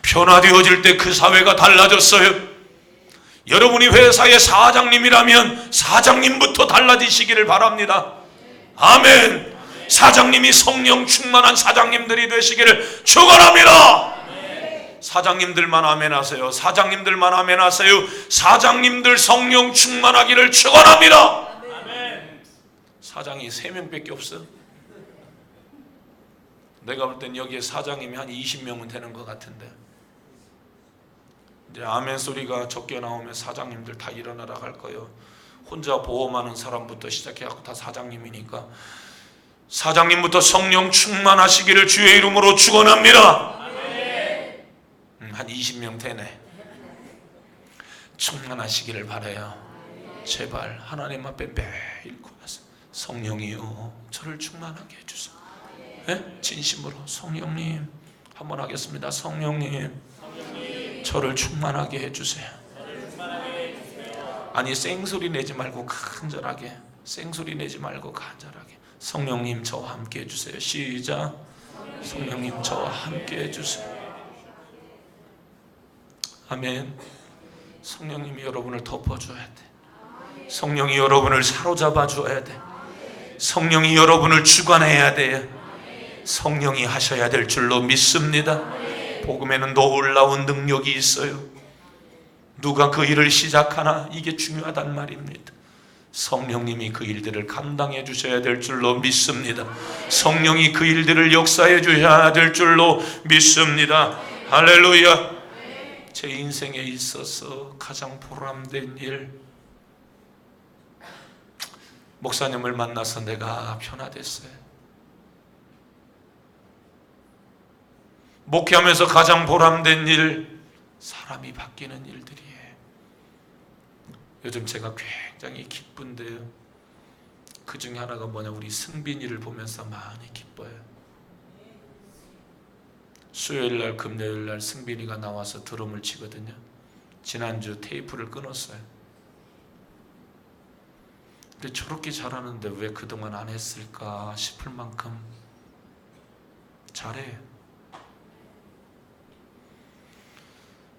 변화되어질 때 그 사회가 달라졌어요. 여러분이 회사의 사장님이라면 사장님부터 달라지시기를 바랍니다. 아멘. 사장님이 성령 충만한 사장님들이 되시기를 축원합니다. 사장님들만 아멘 하세요. 사장님들만 아멘 하세요. 사장님들 성령 충만하기를 축원합니다. 사장이 3명밖에 없어. 내가 볼 땐 여기에 사장님이 한 20명은 되는 것 같은데, 이제 아멘 소리가 적게 나오면 사장님들 다 일어나라 할 거예요. 혼자 보험하는 사람부터 시작해갖고 다 사장님이니까 사장님부터 성령 충만하시기를 주의 이름으로 축원합니다. 한 20명 되네. 충만하시기를 바라요. 제발 하나님 앞에 매일 구하세요. 성령이요, 저를 충만하게 해주세요. 네? 진심으로 성령님 한번 하겠습니다. 성령님, 저를 충만하게 해주세요. 아니, 생소리 내지 말고 간절하게, 생소리 내지 말고 간절하게, 성령님 저와 함께 해주세요. 시작. 성령님 저와 함께 해주세요. 아멘. 성령님이 여러분을 덮어줘야 돼. 성령이 여러분을 사로잡아 줘야 돼. 성령이 여러분을 주관해야 돼요. 성령이 하셔야 될 줄로 믿습니다. 복음에는 놀라운 능력이 있어요. 누가 그 일을 시작하나, 이게 중요하단 말입니다. 성령님이 그 일들을 감당해 주셔야 될 줄로 믿습니다. 성령이 그 일들을 역사해 주셔야 될 줄로 믿습니다. 할렐루야. 제 인생에 있어서 가장 보람된 일, 목사님을 만나서 내가 변화됐어요. 목회하면서 가장 보람된 일, 사람이 바뀌는 일들이에요. 요즘 제가 굉장히 기쁜데요, 그 중에 하나가 뭐냐, 우리 승빈이를 보면서 많이 기뻐요. 수요일날 금요일날 승빈이가 나와서 드럼을 치거든요. 지난주 테이프를 끊었어요. 근데 저렇게 잘하는데 왜 그동안 안 했을까 싶을 만큼 잘해.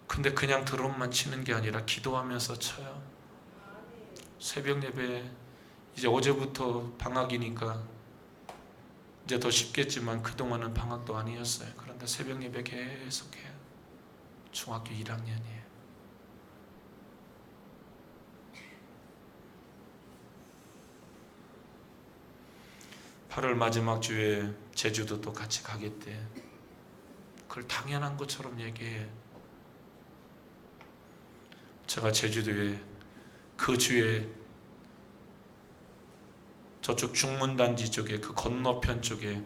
근데 그냥 드럼만 치는 게 아니라 기도하면서 쳐요. 새벽 예배, 이제 어제부터 방학이니까 이제 더 쉽겠지만 그동안은 방학도 아니었어요. 그런데 새벽 예배 계속해요. 중학교 1학년이에요. (8월) 마지막 주에 제주도 또 같이 가겠대. 그걸 당연한 것처럼 얘기해. 제가 제주도에 그 주에 저쪽 중문단지 쪽에 그 건너편 쪽에,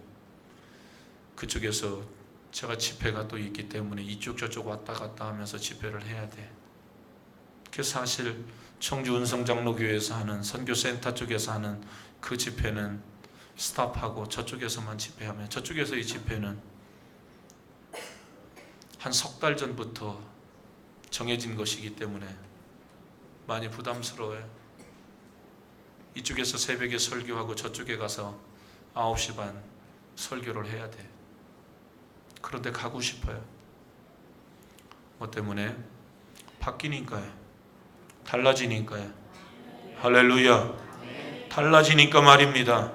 그쪽에서 제가 집회가 또 있기 때문에 이쪽 저쪽 왔다 갔다 하면서 집회를 해야 돼. 그래서 사실 청주 은성장로교회에서 하는 선교센터 쪽에서 하는 그 집회는 스탑하고 저쪽에서만 집회하면, 저쪽에서의 집회는 한 석 달 전부터 정해진 것이기 때문에 많이 부담스러워요. 이쪽에서 새벽에 설교하고 저쪽에 가서 9시 반 설교를 해야 돼. 그런데 가고 싶어요. 뭐 때문에? 바뀌니까요. 달라지니까요. 할렐루야. 달라지니까 말입니다.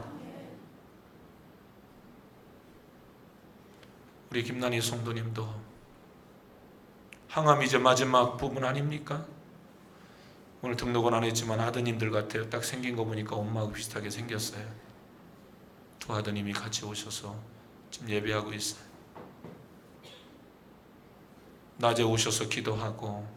우리 김난희 성도님도 항암 이제 마지막 부분 아닙니까? 오늘 등록은 안 했지만 아드님들 같아요. 딱 생긴 거 보니까 엄마하고 비슷하게 생겼어요. 두 아드님이 같이 오셔서 지금 예배하고 있어요. 낮에 오셔서 기도하고,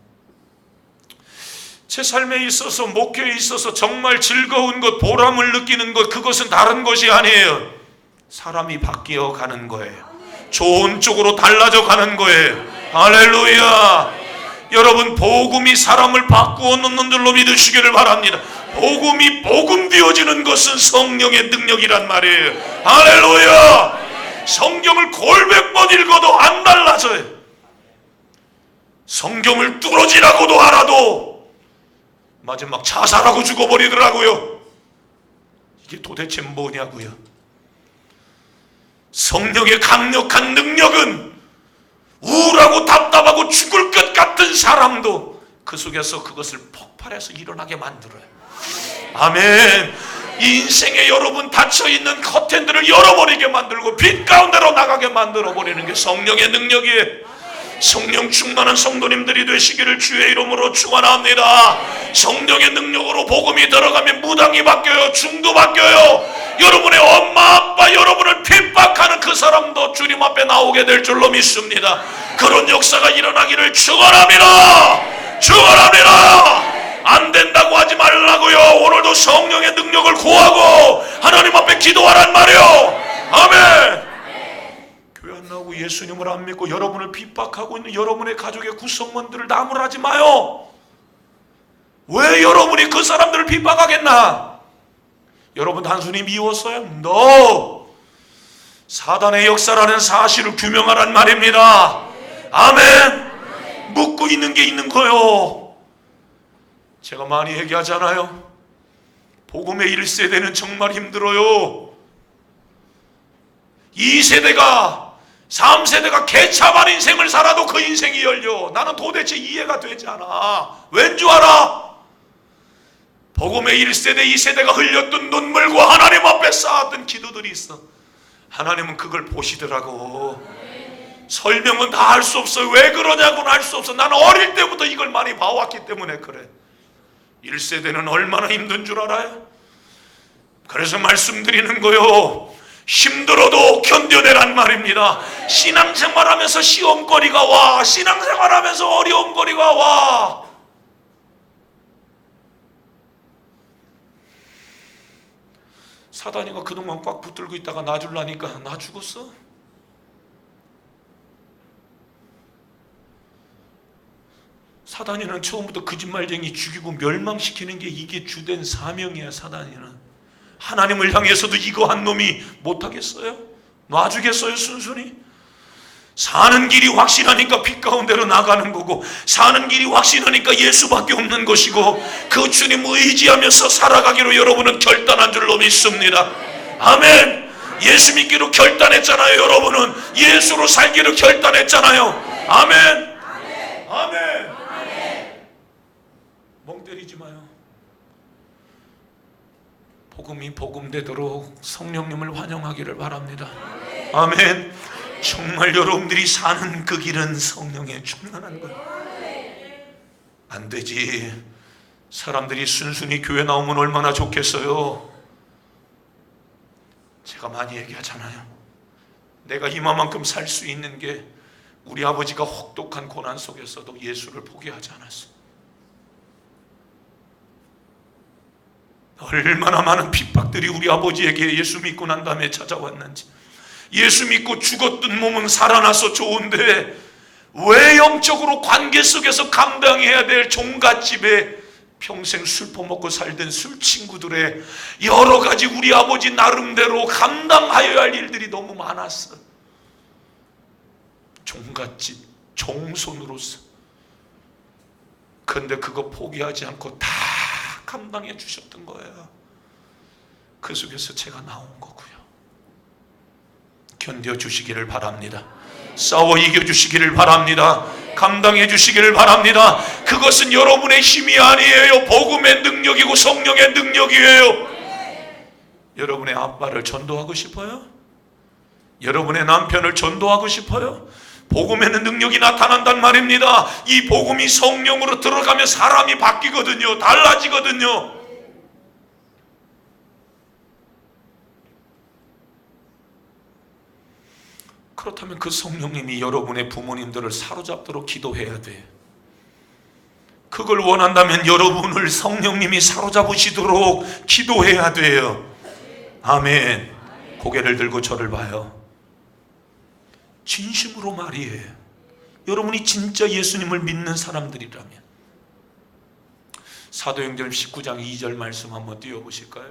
제 삶에 있어서, 목회에 있어서 정말 즐거운 것, 보람을 느끼는 것, 그것은 다른 것이 아니에요. 사람이 바뀌어 가는 거예요. 좋은 쪽으로 달라져 가는 거예요. 할렐루야. 여러분, 복음이 사람을 바꾸어 놓는 줄로 믿으시기를 바랍니다. 복음이 복음 되어지는 것은 성령의 능력이란 말이에요. 할렐루야. 성경을 골백 번 읽어도 안 달라져요. 성경을 뚫어지라고도 알아도 마지막 자살하고 죽어버리더라고요. 이게 도대체 뭐냐고요. 성령의 강력한 능력은 우울하고 답답하고 죽을 것 같은 사람도 그 속에서 그것을 폭발해서 일어나게 만들어요. 아멘. 인생에 여러분 닫혀있는 커튼들을 열어버리게 만들고 빛 가운데로 나가게 만들어버리는 게 성령의 능력이에요. 성령 충만한 성도님들이 되시기를 주의 이름으로 축원합니다. 성령의 능력으로 복음이 들어가면 무당이 바뀌어요. 중도 바뀌어요. 여러분의 엄마 아빠 여러분을 핍박하는 그 사람도 주님 앞에 나오게 될 줄로 믿습니다. 그런 역사가 일어나기를 축원합니다. 축원합니다. 안 된다고 하지 말라고요. 오늘도 성령의 능력을 구하고 하나님 앞에 기도하란 말이요. 아멘. 교회 안 나오고 예수님을 안 믿고 여러분을 핍박하고 있는 여러분의 가족의 구성원들을 나무라지 마요. 왜 여러분이 그 사람들을 핍박하겠나? 여러분 단순히 미웠어요? No. 사단의 역사라는 사실을 규명하란 말입니다. 아멘. 묻고 있는 게 있는 거요. 제가 많이 얘기하잖아요. 복음의 1세대는 정말 힘들어요. 2세대가 3세대가 개차반 인생을 살아도 그 인생이 열려. 나는 도대체 이해가 되지 않아. 왠 줄 알아? 복음의 1세대 2세대가 흘렸던 눈물과 하나님 앞에 쌓았던 기도들이 있어. 하나님은 그걸 보시더라고. 설명은 다 할 수 없어요. 왜 그러냐고는 할 수 없어. 나는 어릴 때부터 이걸 많이 봐왔기 때문에 그래. 1세대는 얼마나 힘든 줄 알아요? 그래서 말씀드리는 거요. 힘들어도 견뎌내란 말입니다. 신앙생활하면서 시험거리가 와. 신앙생활하면서 어려움거리가 와. 사단이가 그동안 꽉 붙들고 있다가 놔주려니까 나 죽었어? 사단이는 처음부터 거짓말쟁이 죽이고 멸망시키는 게 이게 주된 사명이야. 사단이는 하나님을 향해서도 이거 한 놈이 못하겠어요? 놔주겠어요? 순순히? 사는 길이 확실하니까 빛 가운데로 나가는 거고, 사는 길이 확실하니까 예수밖에 없는 것이고, 그 주님 의지하면서 살아가기로 여러분은 결단한 줄로 믿습니다. 아멘. 예수 믿기로 결단했잖아요. 여러분은 예수로 살기로 결단했잖아요. 아멘. 아멘. 멍 때리지 마요. 복음이 복음되도록 성령님을 환영하기를 바랍니다. 아멘. 정말 여러분들이 사는 그 길은 성령에 충만한 거예요. 안 되지. 사람들이 순순히 교회 나오면 얼마나 좋겠어요. 제가 많이 얘기하잖아요. 내가 이만큼 살 수 있는 게 우리 아버지가 혹독한 고난 속에서도 예수를 포기하지 않았어. 얼마나 많은 핍박들이 우리 아버지에게 예수 믿고 난 다음에 찾아왔는지. 예수 믿고 죽었던 몸은 살아나서 좋은데 왜 영적으로 관계 속에서 감당해야 될 종갓집에 평생 술 퍼먹고 살던 술친구들의 여러 가지 우리 아버지 나름대로 감당하여야 할 일들이 너무 많았어. 종갓집, 종손으로서. 그런데 그거 포기하지 않고 다 감당해 주셨던 거예요. 그 속에서 제가 나온 거고요. 견뎌주시기를 바랍니다. 싸워 이겨주시기를 바랍니다. 감당해 주시기를 바랍니다. 그것은 여러분의 힘이 아니에요. 복음의 능력이고 성령의 능력이에요. 여러분의 아빠를 전도하고 싶어요? 여러분의 남편을 전도하고 싶어요? 복음에는 능력이 나타난단 말입니다. 이 복음이 성령으로 들어가면 사람이 바뀌거든요. 달라지거든요. 그렇다면 그 성령님이 여러분의 부모님들을 사로잡도록 기도해야 돼. 그걸 원한다면 여러분을 성령님이 사로잡으시도록 기도해야 돼요. 아멘. 고개를 들고 저를 봐요. 진심으로 말이에요. 여러분이 진짜 예수님을 믿는 사람들이라면. 사도행전 19장 2절 말씀 한번 띄워보실까요?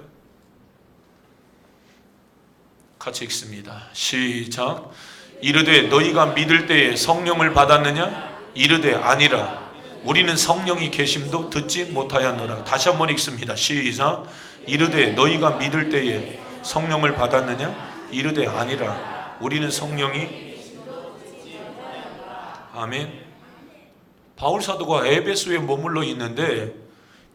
같이 읽습니다. 시작. 이르되 너희가 믿을 때에 성령을 받았느냐? 이르되 아니라 우리는 성령이 계심도 듣지 못하였노라. 다시 한번 읽습니다. 시작. 이르되 너희가 믿을 때에 성령을 받았느냐? 이르되 아니라 우리는 성령이. 아멘. 바울 사도가 에베소에 머물러 있는데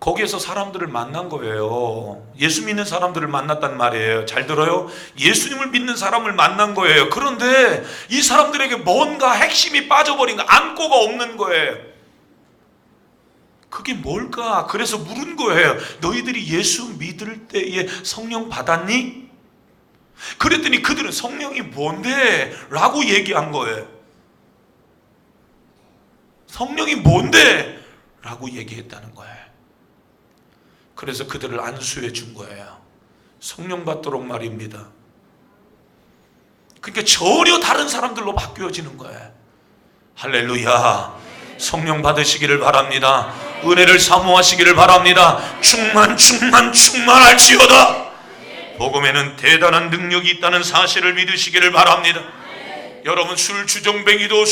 거기에서 사람들을 만난 거예요. 예수 믿는 사람들을 만났단 말이에요. 잘 들어요? 예수님을 믿는 사람을 만난 거예요. 그런데 이 사람들에게 뭔가 핵심이 빠져버린 거, 안고가 없는 거예요. 그게 뭘까? 그래서 물은 거예요. 너희들이 예수 믿을 때에 성령 받았니? 그랬더니 그들은 성령이 뭔데? 라고 얘기한 거예요. 성령이 뭔데? 라고 얘기했다는 거예요. 그래서 그들을 안수해 준 거예요. 성령 받도록 말입니다. 그러니까 전혀 다른 사람들로 바뀌어지는 거예요. 할렐루야. 성령 받으시기를 바랍니다. 은혜를 사모하시기를 바랍니다. 충만할지어다. 복음에는 대단한 능력이 있다는 사실을 믿으시기를 바랍니다. 여러분 술 주정뱅이도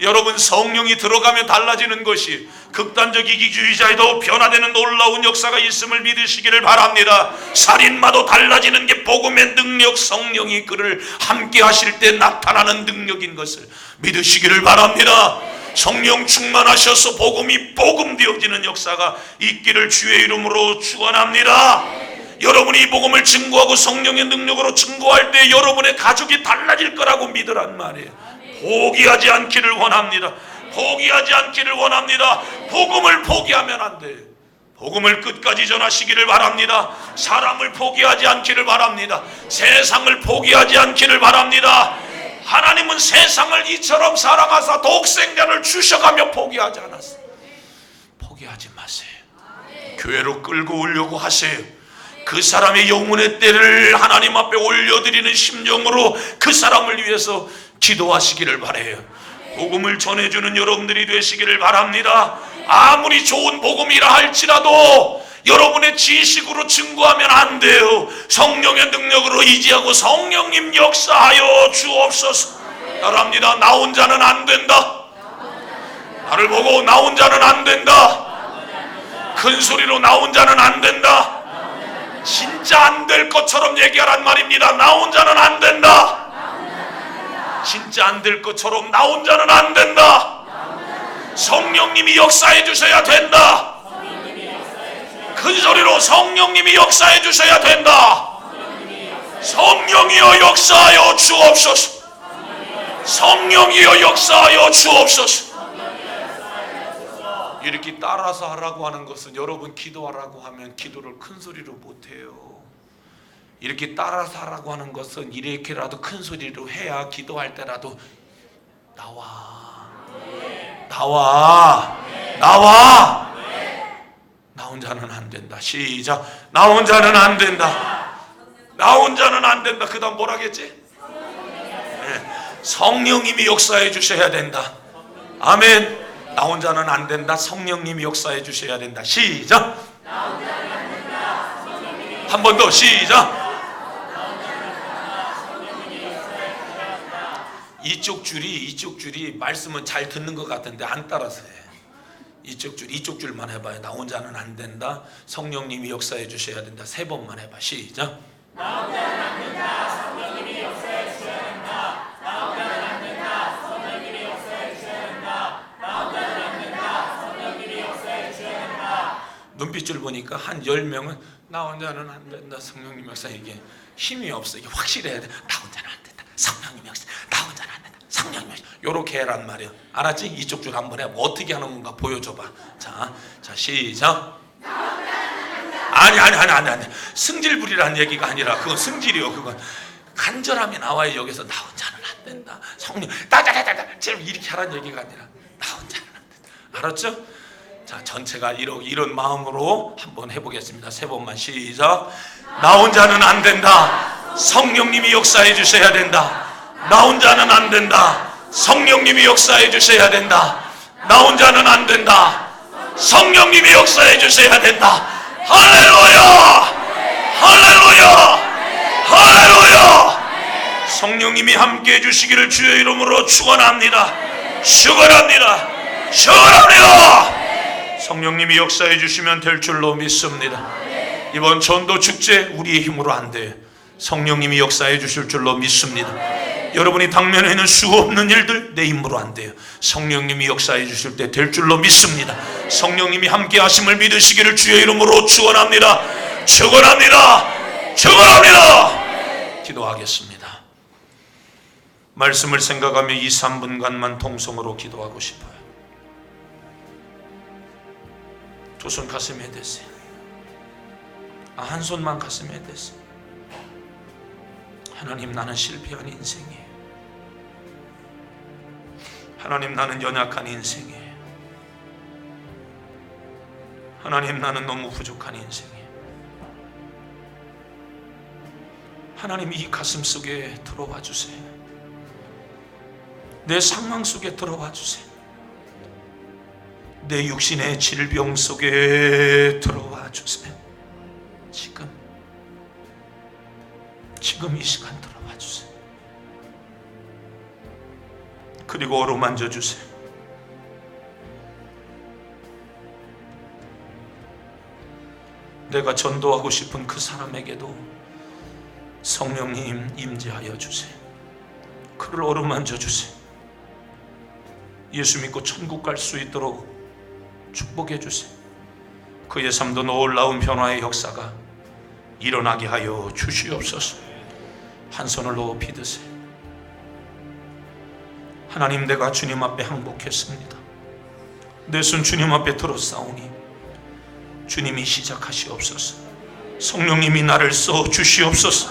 여러분 성령이 들어가면 달라지는 것이, 극단적 이기주의자에도 변화되는 놀라운 역사가 있음을 믿으시기를 바랍니다. 살인마도 달라지는 게 복음의 능력, 성령이 그를 함께 하실 때 나타나는 능력인 것을 믿으시기를 바랍니다. 성령 충만하셔서 복음이 복음되어지는 역사가 있기를 주의 이름으로 축원합니다. 여러분이 이 복음을 증거하고 성령의 능력으로 증거할 때 여러분의 가족이 달라질 거라고 믿으란 말이에요. 포기하지 않기를 원합니다. 포기하지 않기를 원합니다. 복음을 포기하면 안 돼. 복음을 끝까지 전하시기를 바랍니다. 사람을 포기하지 않기를 바랍니다. 세상을 포기하지 않기를 바랍니다. 하나님은 세상을 이처럼 사랑하사 독생자를 주셔가며 포기하지 않았어요. 포기하지 마세요. 교회로 끌고 오려고 하세요. 그 사람의 영혼의 때를 하나님 앞에 올려드리는 심정으로 그 사람을 위해서 기도하시기를 바라요. 복음을 전해주는 여러분들이 되시기를 바랍니다. 아무리 좋은 복음이라 할지라도 여러분의 지식으로 증거하면 안 돼요. 성령의 능력으로 의지하고 성령님 역사하여 주옵소서. 따라합니다. 나 혼자는 안 된다. 나를 보고 나 혼자는 안 된다. 큰 소리로 나 혼자는 안 된다. 진짜 안 될 것처럼 얘기하란 말입니다. 나 혼자는 안 된다. 진짜 안 될 것처럼 나 혼자는 안 된다. 성령님이 역사해 주셔야 된다. 큰 소리로 성령님이 역사해 주셔야 된다. 성령이여 역사하여 주옵소서. 성령이여 역사하여 주옵소서. 이렇게 따라서 하라고 하는 것은 여러분 기도하라고 하면 기도를 큰 소리로 못해요. 이렇게 따라서 하라고 하는 것은 이렇게라도 큰 소리로 해야 기도할 때라도 나와 나 혼자는 안 된다. 시작. 나 혼자는 안 된다. 나 혼자는 안 된다. 그 다음 뭐라겠지? 성령님이 역사해 주셔야 된다. 아멘. 나 혼자는 안 된다. 성령님이 역사해 주셔야 된다. 시작. 한 번 더. 시작. 이쪽 줄이 말씀은 잘 듣는 것 같은데 안 따라서 해. 이쪽 줄만 해봐요. 나 혼자는 안 된다. 성령님이 역사해 주셔야 된다. 3번만 해봐. 시작. 나 혼자는 안 된다. 성령님이 역사해 주셔야 된다. 나 혼자는 안 된다. 성령님이 역사해 주셔야 된다. 나 혼자는 안 된다. 성령님이 역사해 주셔야 된다. 눈빛을 보니까 한 10명은 나 혼자는 안 된다. 성령님 역사. 이게 힘이 없어. 이게 확실해야 돼. 나 혼자는 안 된다. 성령님 역사. 나 혼자는 안 된다. 성령님 요렇게 해란 말이야. 알았지? 이쪽 줄 한번 해. 뭐 어떻게 하는 건가 보여줘봐. 자 시작. 아니. 승질부리라는 얘기가 아니라 그건 승질이요. 그건 간절함이 나와요. 여기서 나 혼자는 안 된다. 성령 따다다다다 지금 이렇게 하라는 얘기가 아니라 나 혼자는 안 된다. 알았죠? 자 전체가 이런 마음으로 한번 해보겠습니다. 3번만 시작. 나 혼자는 안 된다. 성령님이 역사해 주셔야 된다. 나 혼자는 안 된다. 성령님이 역사해 주셔야 된다. 나 혼자는 안 된다. 성령님이 역사해 주셔야 된다. 할렐루야! 할렐루야! 할렐루야! 성령님이 함께 해주시기를 주의 이름으로 축원합니다. 축원합니다. 축원합니다. 성령님이 역사해 주시면 될 줄로 믿습니다. 이번 전도 축제 우리의 힘으로 안 돼요. 성령님이 역사해 주실 줄로 믿습니다. 여러분이 당면에 있는 수없는 일들 내 힘으로 안 돼요. 성령님이 역사해 주실 때 될 줄로 믿습니다. 성령님이 함께 하심을 믿으시기를 주의 이름으로 축원합니다. 축원합니다. 축원합니다. 기도하겠습니다. 말씀을 생각하며 2-3분간만 통성으로 기도하고 싶어요. 두 손 가슴에 대세요. 한 손만 가슴에 대세요. 하나님, 나는 실패한 인생이에요. 하나님, 나는 연약한 인생이에요. 하나님, 나는 너무 부족한 인생이에요. 하나님, 이 가슴 속에 들어와 주세요. 내 상황 속에 들어와 주세요. 내 육신의 질병 속에 들어와 주세요. 지금 이 시간 들어와 주세요. 그리고 어루만져 주세요. 내가 전도하고 싶은 그 사람에게도 성령님 임재하여 주세요. 그를 어루만져 주세요. 예수 믿고 천국 갈 수 있도록 축복해 주세요. 그의 삶도 놀라운 변화의 역사가 일어나게 하여 주시옵소서. 한 손을 높이 드세요. 하나님, 내가 주님 앞에 항복했습니다. 내 손 주님 앞에 들었사오니 주님이 시작하시옵소서. 성령님이 나를 써 주시옵소서.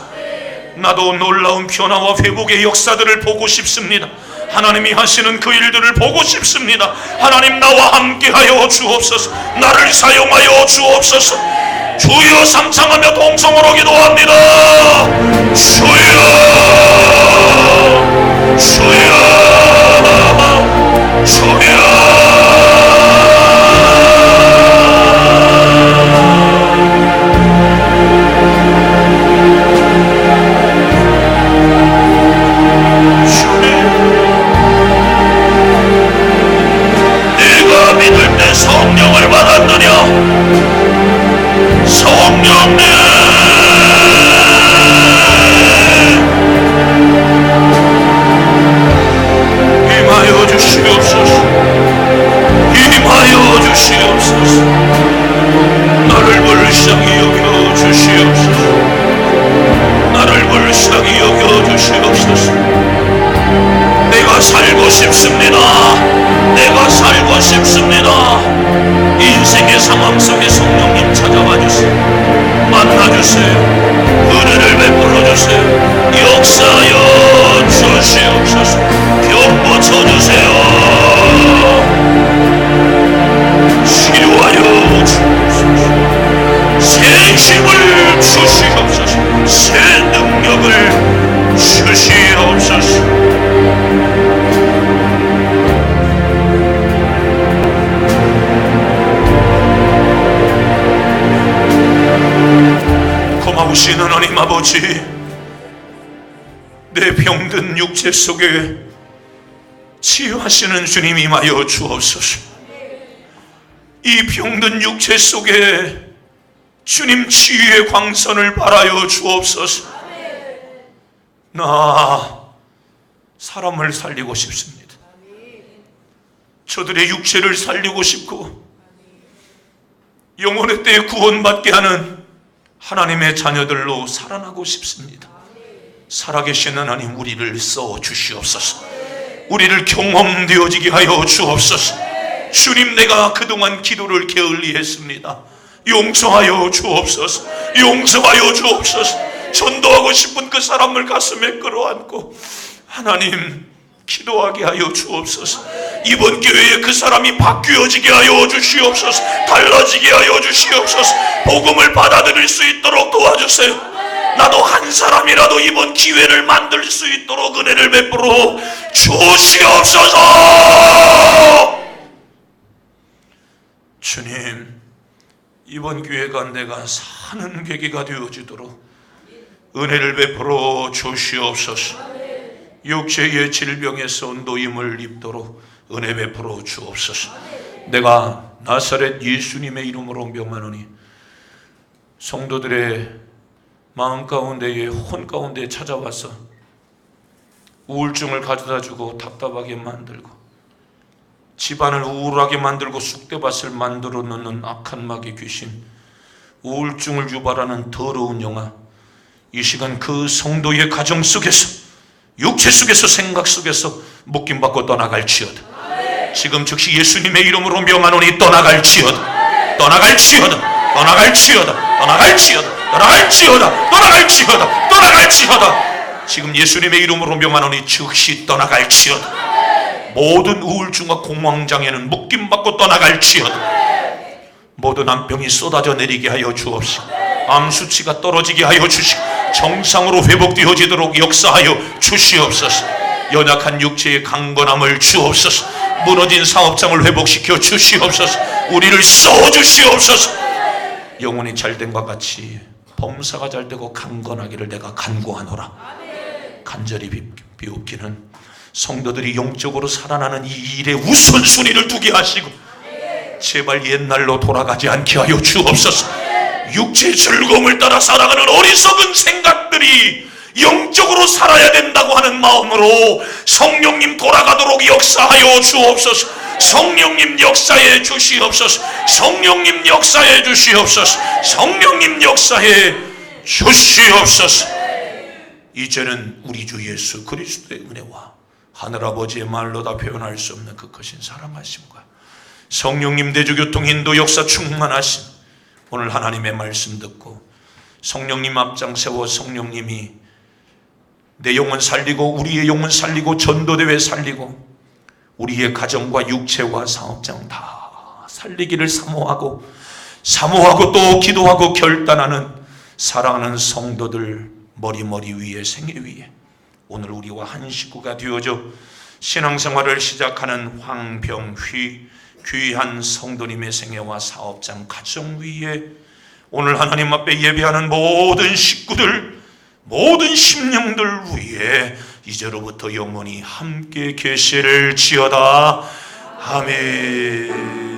나도 놀라운 변화와 회복의 역사들을 보고 싶습니다. 하나님이 하시는 그 일들을 보고 싶습니다. 하나님 나와 함께하여 주옵소서. 나를 사용하여 주옵소서. 주여 삼창하며 동성으로 기도합니다. 주여 주여 주여. 성령을 받았느냐? 성령님 임하여 주시옵소서. 임하여 주시옵소서. 나를 불쌍히 여겨 주시옵소서. 나를 불쌍히 여겨 주시옵소서. 내가 살고 싶습니다. 내가 살고 싶습니다. 인생의 상황 속에 성령님 찾아와 주세요. 만나주세요. 은혜를 베풀어 주세요. 역사하여 주시옵소서. 병 고쳐주세요. 치료하여 주옵소서. 새 힘을 주시옵소서. 새 능력을 주시옵소서. 고마우신 하나님 아버지, 내 병든 육체 속에 치유하시는 주님 임하여 주옵소서. 이 병든 육체 속에 주님 치유의 광선을 발하여 주옵소서. 나 사람을 살리고 싶습니다. 저들의 육체를 살리고 싶고 영혼의 때에 구원받게 하는 하나님의 자녀들로 살아나고 싶습니다. 살아계신 하나님, 우리를 써 주시옵소서. 우리를 경험되어지게 하여 주옵소서. 주님, 내가 그동안 기도를 게을리했습니다. 용서하여 주옵소서. 용서하여 주옵소서. 전도하고 싶은 그 사람을 가슴에 끌어안고 하나님 기도하게 하여 주옵소서. 이번 기회에 그 사람이 바뀌어지게 하여 주시옵소서. 달라지게 하여 주시옵소서. 복음을 받아들일 수 있도록 도와주세요. 나도 한 사람이라도 이번 기회를 만들 수 있도록 은혜를 베풀어 주시옵소서. 주님, 이번 기회가 내가 사는 계기가 되어지도록 은혜를 베풀어 주시옵소서. 육체의 질병에서 노임을 입도록 은혜 베풀어 주옵소서. 내가 나사렛 예수님의 이름으로 명하노니 성도들의 마음 가운데에 혼 가운데 찾아와서 우울증을 가져다주고 답답하게 만들고 집안을 우울하게 만들고 쑥대밭을 만들어 놓는 악한 마귀 귀신, 우울증을 유발하는 더러운 영아, 이 시간 그 성도의 가정 속에서, 육체 속에서, 생각 속에서 묶임받고 떠나갈지어다. 지금 즉시 예수님의 이름으로 명하노니 떠나갈지어다. 떠나갈지어다. 떠나갈지어다. 떠나갈지어다. 떠나갈지어다. 떠나갈지어다. 떠나갈지어다. 지금 예수님의 이름으로 명하노니 즉시 떠나갈지어다. 모든 우울증과 공황장애는 묶임받고 떠나갈지어다. 모든 암병이 쏟아져 내리게 하여 주옵시고 암 수치가 떨어지게 하여 주시고 정상으로 회복되어지도록 역사하여 주시옵소서. 연약한 육체의 강건함을 주옵소서. 무너진 사업장을 회복시켜 주시옵소서. 우리를 써주시옵소서. 영혼이 잘된과 같이 범사가 잘되고 강건하기를 내가 간구하노라. 간절히 비옵기는 성도들이 영적으로 살아나는 이 일에 우선순위를 두게 하시고 제발 옛날로 돌아가지 않게 하여 주옵소서. 육체의 즐거움을 따라 살아가는 어리석은 생각들이 영적으로 살아야 된다고 하는 마음으로 성령님 돌아가도록 역사하여 주옵소서. 성령님 역사해 주시옵소서. 성령님 역사해 주시옵소서. 성령님 역사해 주시옵소서. 이제는 우리 주 예수 그리스도의 은혜와 하늘아버지의 말로 다 표현할 수 없는 그 크신 사랑하심과 성령님 대주교통 인도 역사 충만하심, 오늘 하나님의 말씀 듣고 성령님 앞장 세워 성령님이 내 영혼 살리고 우리의 영혼 살리고 전도대회 살리고 우리의 가정과 육체와 사업장 다 살리기를 사모하고 또 기도하고 결단하는 사랑하는 성도들 머리 위에 생애 위에 오늘 우리와 한 식구가 되어져 신앙생활을 시작하는 황병휘 귀한 성도님의 생애와 사업장 가정 위에 오늘 하나님 앞에 예배하는 모든 식구들 모든 심령들 위에 이제로부터 영원히 함께 계시를 지어다. 아멘.